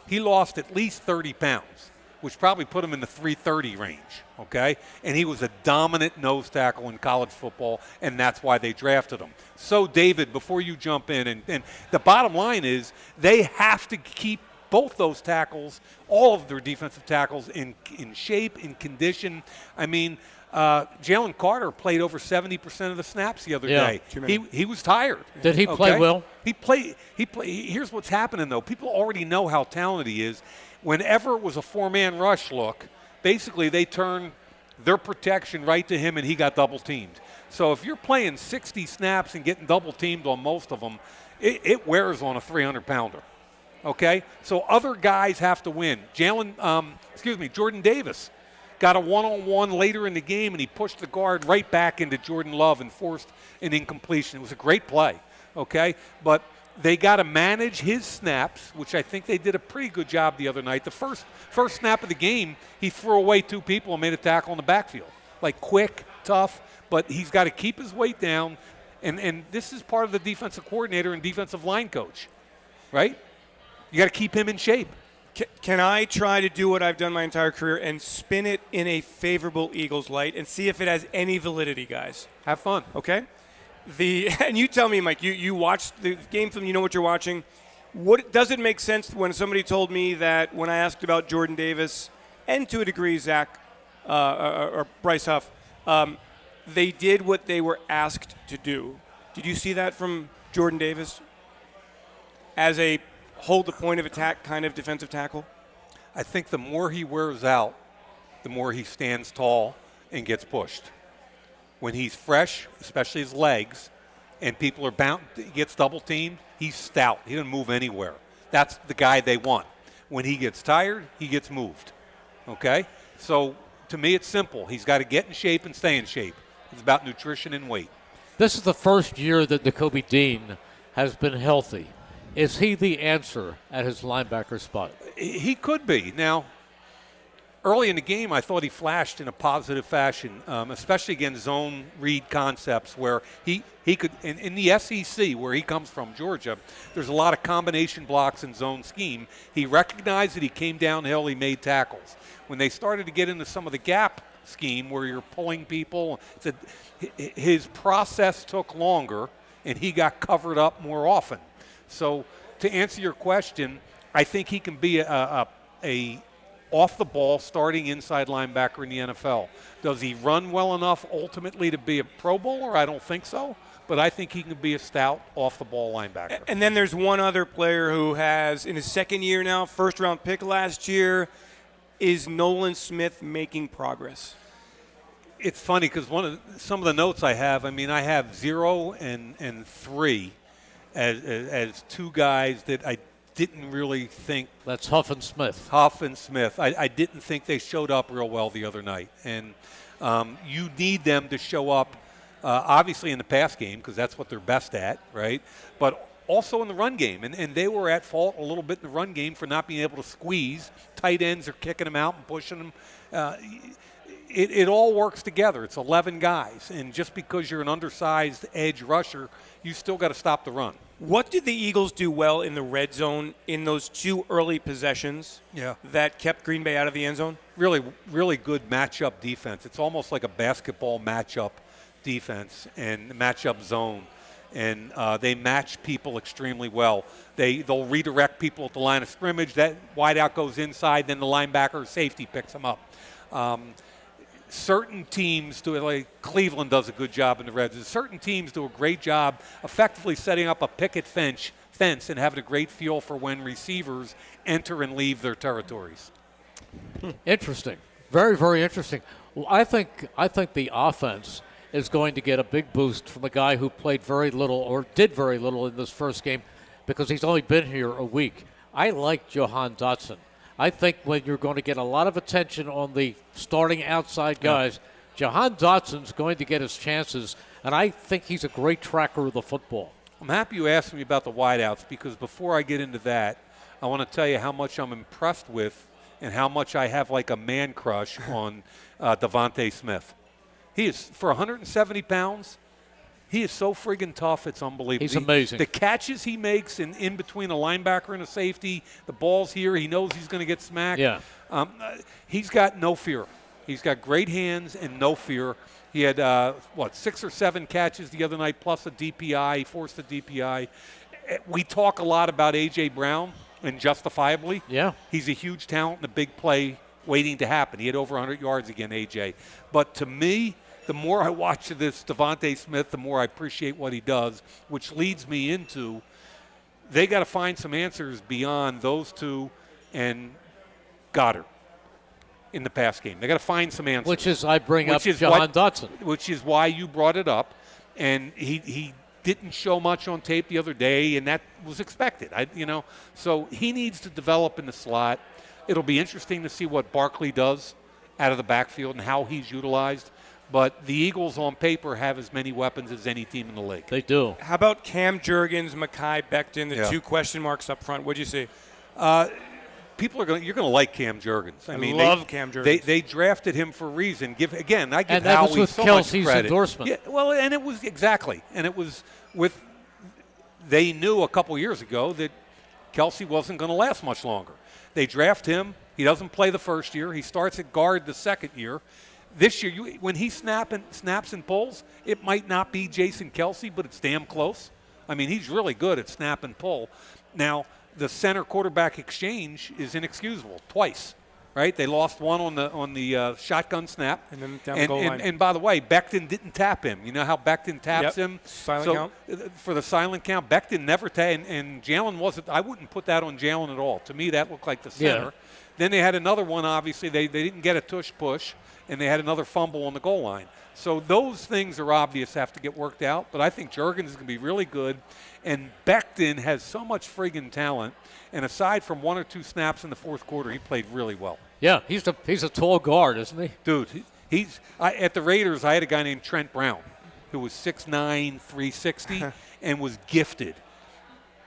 he lost at least 30 pounds, which probably put him in the 330 range, okay? And he was a dominant nose tackle in college football, and that's why they drafted him. So, David, before you jump in, and the bottom line is they have to keep both those tackles, all of their defensive tackles, in shape, in condition. I mean, Jalen Carter played over 70% of the snaps the other day. He was tired. Did he play well? He played. Here's what's happening, though. People already know how talented he is. Whenever it was a four-man rush look, basically they turned their protection right to him, and he got double-teamed. So if you're playing 60 snaps and getting double-teamed on most of them, it wears on a 300-pounder. Okay? So other guys have to win. Jordan Davis got a one-on-one later in the game, and he pushed the guard right back into Jordan Love and forced an incompletion. It was a great play, okay? But they got to manage his snaps, which I think they did a pretty good job the other night. The first snap of the game, he threw away two people and made a tackle in the backfield. Like quick, tough, but he's got to keep his weight down, and this is part of the defensive coordinator and defensive line coach, right? You got to keep him in shape. Can I try to do what I've done my entire career and spin it in a favorable Eagles light and see if it has any validity, guys? Have fun. Okay? And you tell me, Mike, you watched the game film, you know what you're watching. What does it make sense when somebody told me that when I asked about Jordan Davis and to a degree Zach or Bryce Huff, they did what they were asked to do? Did you see that from Jordan Davis as a hold the point of attack kind of defensive tackle? I think the more he wears out, the more he stands tall and gets pushed. When he's fresh, especially his legs, and people are bound, he gets double teamed, he's stout. He doesn't move anywhere. That's the guy they want. When he gets tired, he gets moved. Okay? So to me, it's simple. He's got to get in shape and stay in shape. It's about nutrition and weight. This is the first year that Nakobe Dean has been healthy. Is he the answer at his linebacker spot? He could be. Now, early in the game, I thought he flashed in a positive fashion, especially against zone read concepts where he could, in the SEC, where he comes from, Georgia, there's a lot of combination blocks and zone scheme. He recognized it. He came downhill. He made tackles. When they started to get into some of the gap scheme where you're pulling people, his process took longer, and he got covered up more often. So to answer your question, I think he can be a off-the-ball starting inside linebacker in the NFL. Does he run well enough ultimately to be a Pro Bowler? I don't think so. But I think he can be a stout off-the-ball linebacker. And then there's one other player who has, in his second year now, first-round pick last year. Is Nolan Smith making progress? It's funny because some of the notes I have, I have 0 and 3. As two guys that I didn't really think. That's Huff and Smith. Huff and Smith. I didn't think they showed up real well the other night. And you need them to show up, obviously, in the pass game because that's what they're best at, right? But also in the run game. And they were at fault a little bit in the run game for not being able to squeeze. Tight ends are kicking them out and pushing them. It all works together. It's 11 guys. And just because you're an undersized edge rusher, you still got to stop the run. What did the Eagles do well in the red zone in those two early possessions that kept Green Bay out of the end zone? Really, really good matchup defense. It's almost like a basketball matchup defense and matchup zone. And they match people extremely well. They'll redirect people at the line of scrimmage. That wideout goes inside, then the linebacker safety picks them up. Certain teams do, like Cleveland does a good job in the red zone. Certain teams do a great job effectively setting up a picket fence and having a great feel for when receivers enter and leave their territories. Interesting. Very, very interesting. Well, I think the offense is going to get a big boost from a guy who played very little or did very little in this first game because he's only been here a week. I like Jahan Dotson. I think when you're going to get a lot of attention on the starting outside guys, Jahan Dotson's going to get his chances, and I think he's a great tracker of the football. I'm happy you asked me about the wideouts because before I get into that, I want to tell you how much I'm impressed with and how much I have like a man crush on Devontae Smith. He is, for 170 pounds, He is so friggin' tough, it's unbelievable. He's amazing. The catches he makes in between a linebacker and a safety, the ball's here, he knows he's going to get smacked. Yeah. He's got no fear. He's got great hands and no fear. He had, 6 or 7 catches the other night, plus a DPI. He forced a DPI. We talk a lot about A.J. Brown, and justifiably. Yeah. He's a huge talent and a big play waiting to happen. He had over 100 yards again, A.J. But to me, the more I watch this Devontae Smith, the more I appreciate what he does, which leads me into they got to find some answers beyond those two and Goddard in the pass game. They got to find some answers. Which is, I bring up Jahan Dotson. Which is why you brought it up. And he didn't show much on tape the other day, and that was expected. So he needs to develop in the slot. It'll be interesting to see what Barkley does out of the backfield and how he's utilized. But the Eagles on paper have as many weapons as any team in the league. They do. How about Cam Jurgens, Mekhi Becton, the 2 question marks up front? What'd you see? You're going to like Cam Jurgens. I love Cam Jurgens. They drafted him for a reason. I give and that Howie was with so Kelsey's much credit. endorsement. Yeah, well, and it was exactly, and it was with. They knew a couple years ago that Kelsey wasn't going to last much longer. They draft him. He doesn't play the first year. He starts at guard the second year. This year, when he snaps and pulls, it might not be Jason Kelsey, but it's damn close. I mean, he's really good at snap and pull. Now, the center quarterback exchange is inexcusable twice, right? They lost one on the shotgun snap, and then down the goal line. And by the way, Becton didn't tap him. You know how Becton taps him? Silent count. For the silent count, Becton never tapped, and Jalen wasn't. I wouldn't put that on Jalen at all. To me, that looked like the center. Yeah. Then they had another one. Obviously, they didn't get a tush push, and they had another fumble on the goal line. So those things are obvious, have to get worked out. But I think Jurgens is going to be really good. And Becton has so much friggin' talent. And aside from 1 or 2 snaps in the fourth quarter, he played really well. Yeah, he's a tall guard, isn't he? Dude, at the Raiders, I had a guy named Trent Brown who was 6'9", 360, and was gifted.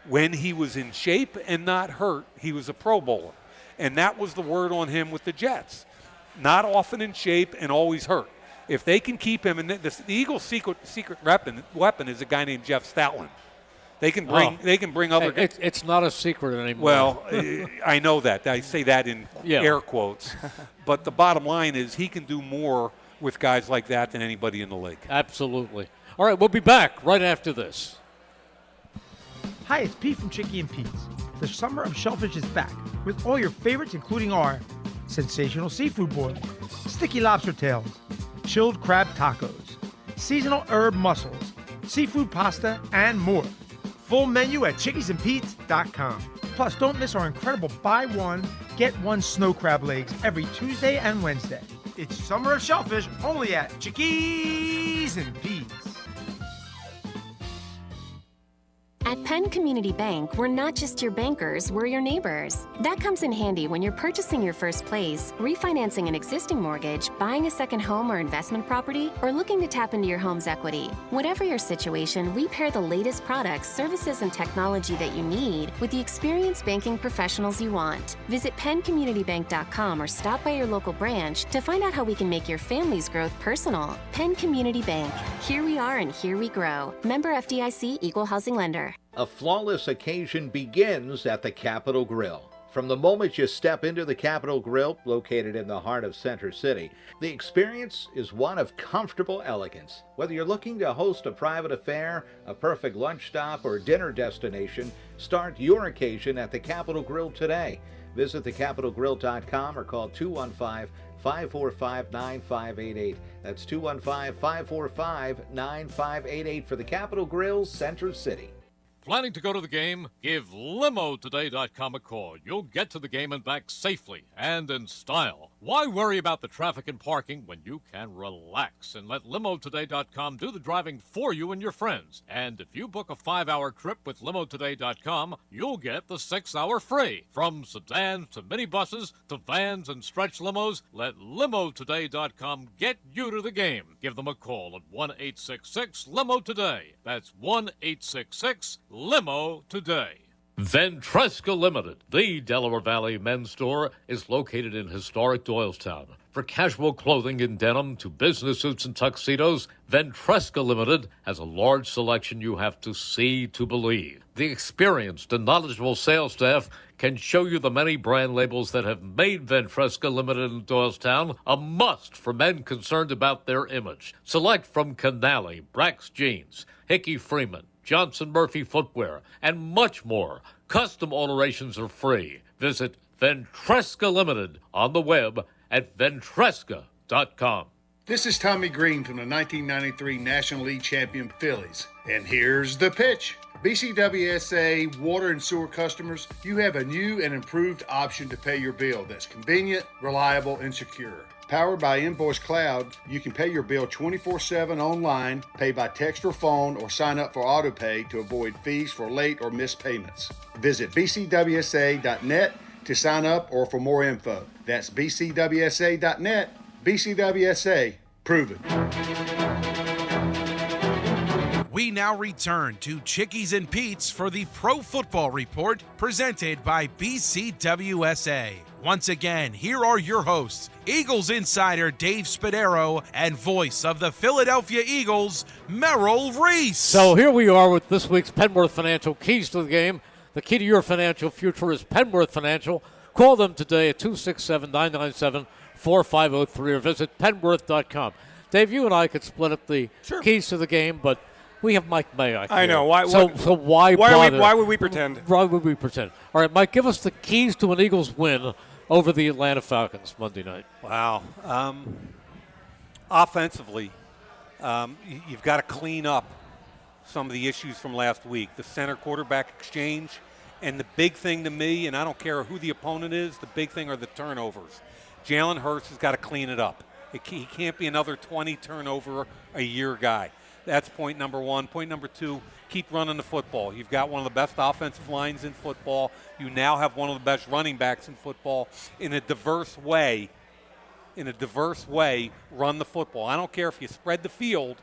When he was in shape and not hurt, he was a Pro Bowler. And that was the word on him with the Jets. Not often in shape and always hurt. If they can keep him, and the Eagles' secret weapon is a guy named Jeff Stoutland. They can bring other guys. It's not a secret anymore. Well, I know that. I say that in air quotes. But the bottom line is he can do more with guys like that than anybody in the league. Absolutely. All right, we'll be back right after this. Hi, it's Pete from Chicky and Pete's. The summer of shellfish is back with all your favorites, including our sensational seafood boil, sticky lobster tails, chilled crab tacos, seasonal herb mussels, seafood pasta, and more. Full menu at chickiesandpete's.com. Plus, don't miss our incredible buy one, get one snow crab legs every Tuesday and Wednesday. It's summer of shellfish only at Chickies and Pete's. At Penn Community Bank, we're not just your bankers, we're your neighbors. That comes in handy when you're purchasing your first place, refinancing an existing mortgage, buying a second home or investment property, or looking to tap into your home's equity. Whatever your situation, we pair the latest products, services, and technology that you need with the experienced banking professionals you want. Visit penncommunitybank.com or stop by your local branch to find out how we can make your family's growth personal. Penn Community Bank. Here we are and here we grow. Member FDIC, Equal Housing Lender. A flawless occasion begins at the Capitol Grill. From the moment you step into the Capitol Grill, located in the heart of Center City, the experience is one of comfortable elegance. Whether you're looking to host a private affair, a perfect lunch stop, or dinner destination, start your occasion at the Capitol Grill today. Visit thecapitolgrill.com or call 215-545-9588. That's 215-545-9588 for the Capitol Grill, Center City. Planning to go to the game? Give LimoToday.com a call. You'll get to the game and back safely and in style. Why worry about the traffic and parking when you can relax and let LimoToday.com do the driving for you and your friends? And if you book a 5-hour trip with LimoToday.com, you'll get the 6-hour free. From sedans to minibuses to vans and stretch limos, let LimoToday.com get you to the game. Give them a call at 1-866-LIMO-TODAY. That's 1-866-LIMO today. Ventresca Limited, the Delaware Valley men's store, is located in historic Doylestown. For casual clothing in denim to business suits and tuxedos, Ventresca Limited has a large selection you have to see to believe. The experienced and knowledgeable sales staff can show you the many brand labels that have made Ventresca Limited in Doylestown a must for men concerned about their image. Select from Canali, Brax Jeans, Hickey Freeman, Johnson Murphy Footwear, and much more. Custom alterations are free. Visit Ventresca Limited on the web at ventresca.com. This is Tommy Green from the 1993 National League champion Phillies. And here's the pitch. BCWSA water and sewer customers, you have a new and improved option to pay your bill that's convenient, reliable, and secure. Powered by Invoice Cloud, you can pay your bill 24/7 online, pay by text or phone, or sign up for AutoPay to avoid fees for late or missed payments. Visit bcwsa.net to sign up or for more info. That's bcwsa.net. BCWSA, proven. We now return to Chickies and Pete's for the Pro Football Report presented by BCWSA. Once again, here are your hosts, Eagles insider Dave Spadaro and voice of the Philadelphia Eagles, Merrill Reese. So here we are with this week's Penworth Financial Keys to the Game. The key to your financial future is Penworth Financial. Call them today at 267-997-4503 or visit penworth.com. Dave, you and I could split up the keys to the game, but we have Mike Mayock here. I know. Why would we pretend? Why would we pretend? All right, Mike, give us the keys to an Eagles win over the Atlanta Falcons Monday night. Wow. Offensively, you've got to clean up some of the issues from last week. The center quarterback exchange, and the big thing to me, and I don't care who the opponent is, the big thing are the turnovers. Jalen Hurts has got to clean it up. He can't be another 20 turnover a year guy. That's point number one. Point number two, keep running the football. You've got one of the best offensive lines in football. You now have one of the best running backs in football. In a diverse way, run the football. I don't care if you spread the field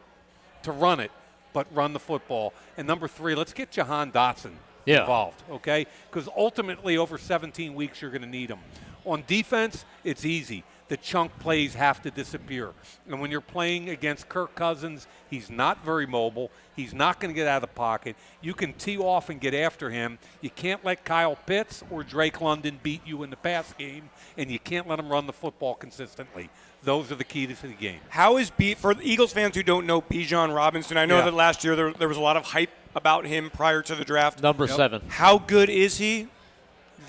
to run it, but run the football. And number three, let's get Jahan Dotson involved, okay? Because ultimately over 17 weeks you're going to need him. On defense, it's easy. The chunk plays have to disappear. And when you're playing against Kirk Cousins, he's not very mobile. He's not going to get out of the pocket. You can tee off and get after him. You can't let Kyle Pitts or Drake London beat you in the pass game, and you can't let him run the football consistently. Those are the keys to the game. How is for the Eagles fans who don't know Bijan Robinson, I know that last year there was a lot of hype about him prior to the draft. Number 7. How good is he?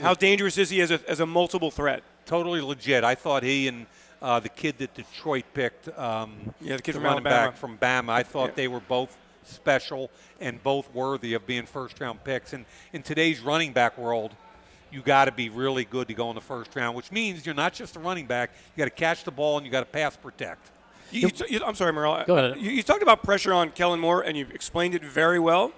How dangerous is he as a multiple threat? Totally legit. I thought he and the kid that Detroit picked, the kid from running Alabama. back from Bama, I thought they were both special and both worthy of being first-round picks. And in today's running back world, you got to be really good to go in the first round, which means you're not just a running back. You got to catch the ball and you got to pass protect. I'm sorry, Merrill. Go ahead. You talked about pressure on Kellen Moore, and you explained it very well.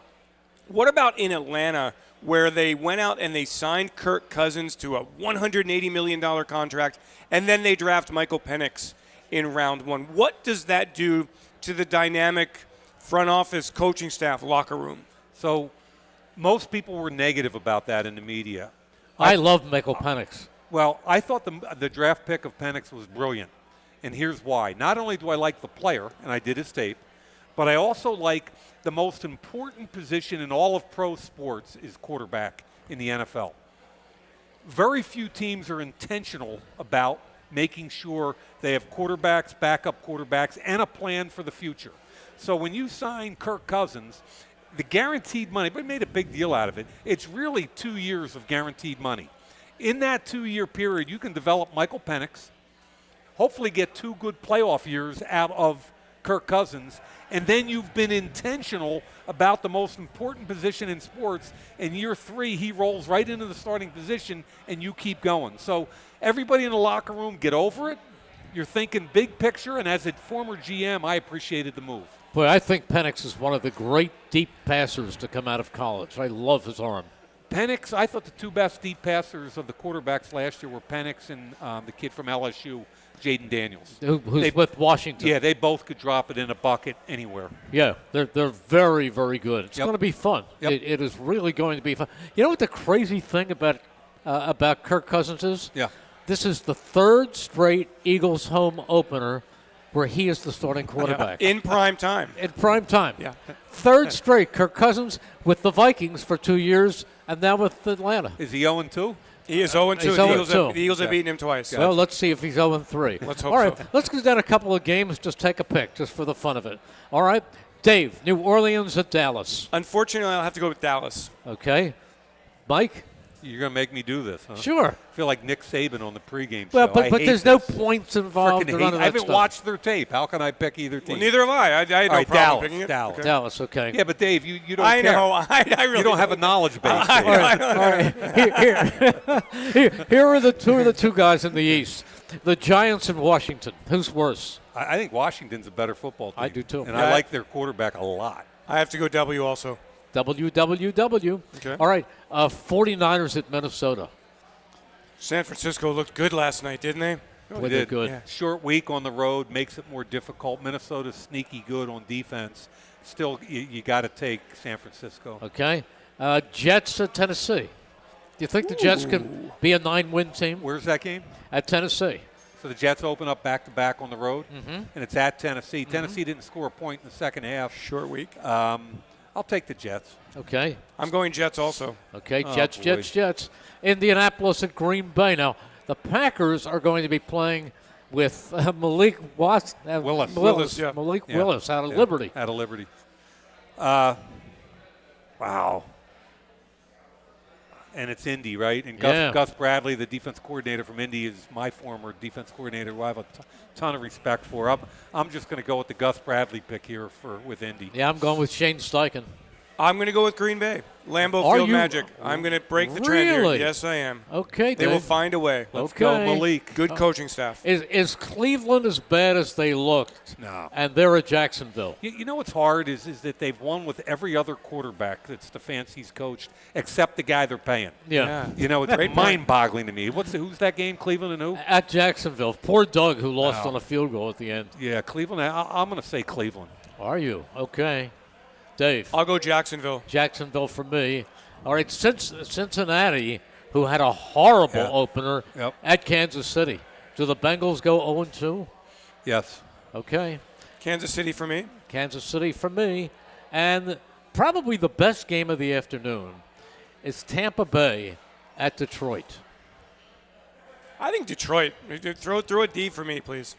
What about in Atlanta, where they went out and they signed Kirk Cousins to a $180 million contract, and then they draft Michael Penix in round 1? What does that do to the dynamic front office, coaching staff, locker room? So most people were negative about that in the media. I love Michael Penix. Well, I thought the draft pick of Penix was brilliant, and here's why. Not only do I like the player, and I did his tape, but I also like the most important position in all of pro sports is quarterback in the NFL. Very few teams are intentional about making sure they have quarterbacks, backup quarterbacks, and a plan for the future. So when you sign Kirk Cousins, the guaranteed money, but made a big deal out of it, it's really 2 years of guaranteed money. In that 2-year period, you can develop Michael Penix, hopefully get 2 good playoff years out of Kirk Cousins, and then you've been intentional about the most important position in sports. In year 3, he rolls right into the starting position, and you keep going. So everybody in the locker room, get over it. You're thinking big picture, and as a former GM, I appreciated the move. Boy, I think Penix is one of the great deep passers to come out of college. I love his arm. Penix, I thought the 2 best deep passers of the quarterbacks last year were Penix and the kid from LSU, Jaden Daniels. Who's with Washington. Yeah, they both could drop it in a bucket anywhere. Yeah, they're very, very good. It's going to be fun. Yep. It is really going to be fun. You know what the crazy thing about Kirk Cousins is? Yeah. This is the third straight Eagles home opener where he is the starting quarterback. In prime time. In prime time. Yeah. Third straight. Kirk Cousins with the Vikings for 2 years and now with Atlanta. Is he 0-2? He is 0-2. He's The Eagles have beaten him twice. Well, let's see if he's 0-3. Let's hope All right, so. let's go down a couple of games. Just take a pick, just for the fun of it. All right, Dave, New Orleans at Dallas. Unfortunately, I'll have to go with Dallas. Okay. Mike? You're going to make me do this, huh? Sure. I feel like Nick Saban on the pregame Well, show. but there's no points involved. I None of that haven't stuff. watched their tape. How can I pick either team? Well, neither have I. I had no right, problem Dallas, picking it. Dallas. Okay. Dallas, okay. Yeah, but Dave, you don't I care. know. I really you don't have a knowledge base. All right. Here are the two guys in the East. The Giants and Washington. Who's worse? I think Washington's a better football team. I do too. And Yeah. I like their quarterback a lot. I have to go W also. WWW. Okay. All right. 49ers at Minnesota. San Francisco looked good last night, didn't they? Boy, they're good. Yeah. Short week on the road makes it more difficult. Minnesota's sneaky good on defense. Still, you got to take San Francisco. Okay. Jets at Tennessee. Do you think the Jets can be a 9-win team? Where's that game? At Tennessee. So the Jets open up back-to-back on the road, and it's at Tennessee. Tennessee didn't score a point in the second half. Short week. I'll take the Jets. Okay. I'm going Jets also. Okay, Oh, Jets, boy. Jets, Jets. Indianapolis at Green Bay. Now, the Packers are going to be playing with Malik Willis, yeah. Malik Yeah. Willis out of Yeah, Liberty. Out of Liberty. Wow. And it's Indy, right? And Yeah. Gus Bradley, the defense coordinator from Indy, is my former defense coordinator, who I have a ton of respect for. I'm just going to go with the Gus Bradley pick here with Indy. Yeah, I'm going with Shane Steichen. I'm going to go with Green Bay. Lambeau Are Field you- Magic. I'm going to break the trend here. Really? Yes, I am. Okay, They Dave. will find a way. Let's go, Okay. Malik. Good coaching staff. Is Cleveland as bad as they looked? No. And they're at Jacksonville. You know what's hard is that they've won with every other quarterback that Stefanski's coached, except the guy they're paying. Yeah. You know, it's Great point. mind-boggling to me. Who's that game, Cleveland and who? At Jacksonville. Poor Doug, who lost Wow. on a field goal at the end. Yeah, Cleveland. I'm going to say Cleveland. Are you? Okay. Dave. I'll go Jacksonville. Jacksonville for me. All right, Cincinnati, who had a horrible Yeah. opener Yep. at Kansas City. Do the Bengals go 0-2? Yes. Okay. Kansas City for me. Kansas City for me. And probably the best game of the afternoon is Tampa Bay at Detroit. I think Detroit. Throw a D for me, please.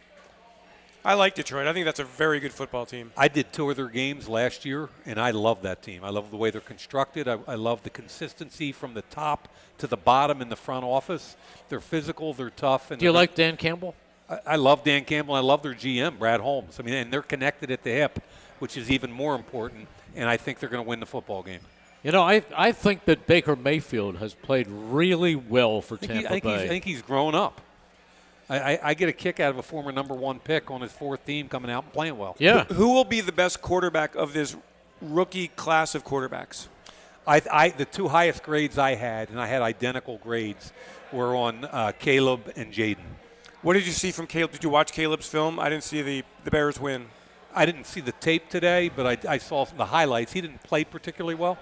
I like Detroit. I think that's a very good football team. I did 2 of their games last year, and I love that team. I love the way they're constructed. I love the consistency from the top to the bottom in the front office. They're physical. They're tough. And Do you like Dan Campbell? I love Dan Campbell. I love their GM, Brad Holmes. I mean, and they're connected at the hip, which is even more important, and I think they're going to win the football game. You know, I think that Baker Mayfield has played really well for Tampa Bay. I think he's grown up. I get a kick out of a former number 1 pick on his 4th team coming out and playing well. Yeah. Who will be the best quarterback of this rookie class of quarterbacks? The 2 highest grades I had, and I had identical grades, were on Caleb and Jaden. What did you see from Caleb? Did you watch Caleb's film? I didn't see the Bears win. I didn't see the tape today, but I saw the highlights. He didn't play particularly well.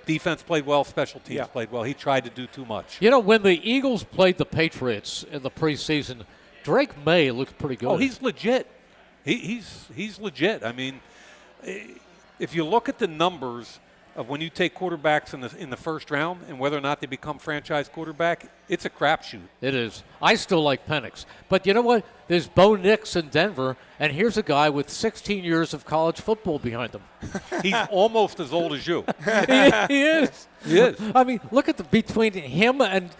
Defense played well. Special teams played well. He tried to do too much. You know, when the Eagles played the Patriots in the preseason, Drake May looked pretty good. Oh, he's legit. He's legit. I mean, if you look at the numbers of when you take quarterbacks in the first round and whether or not they become franchise quarterback, it's a crapshoot. It is. I still like Penix. But you know what? There's Bo Nix in Denver, and here's a guy with 16 years of college football behind him. He's almost as old as you. He is. He is. I mean, look at between him and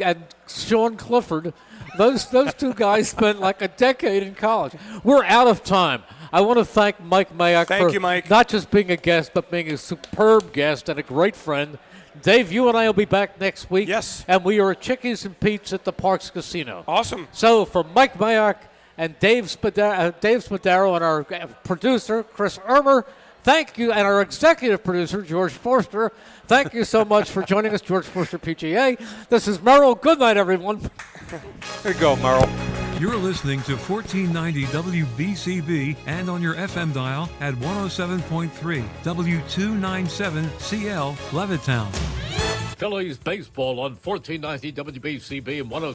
Sean Clifford. Those 2 guys spent like a decade in college. We're out of time. I want to thank Mike Mayock Thank for you, Mike. not just being a guest, but being a superb guest and a great friend. Dave, you and I will be back next week. Yes. And we are at Chickies and Pete's at the Parks Casino. Awesome. So for Mike Mayock and Dave Spadaro and our producer, Chris Ermer, thank you, and our executive producer, George Forster, thank you so much for joining us, George Forster, PGA. This is Merrill. Good night, everyone. There you go, Merrill. You're listening to 1490 WBCB and on your FM dial at 107.3 W297CL Levittown. Phillies baseball on 1490 WBCB and 107.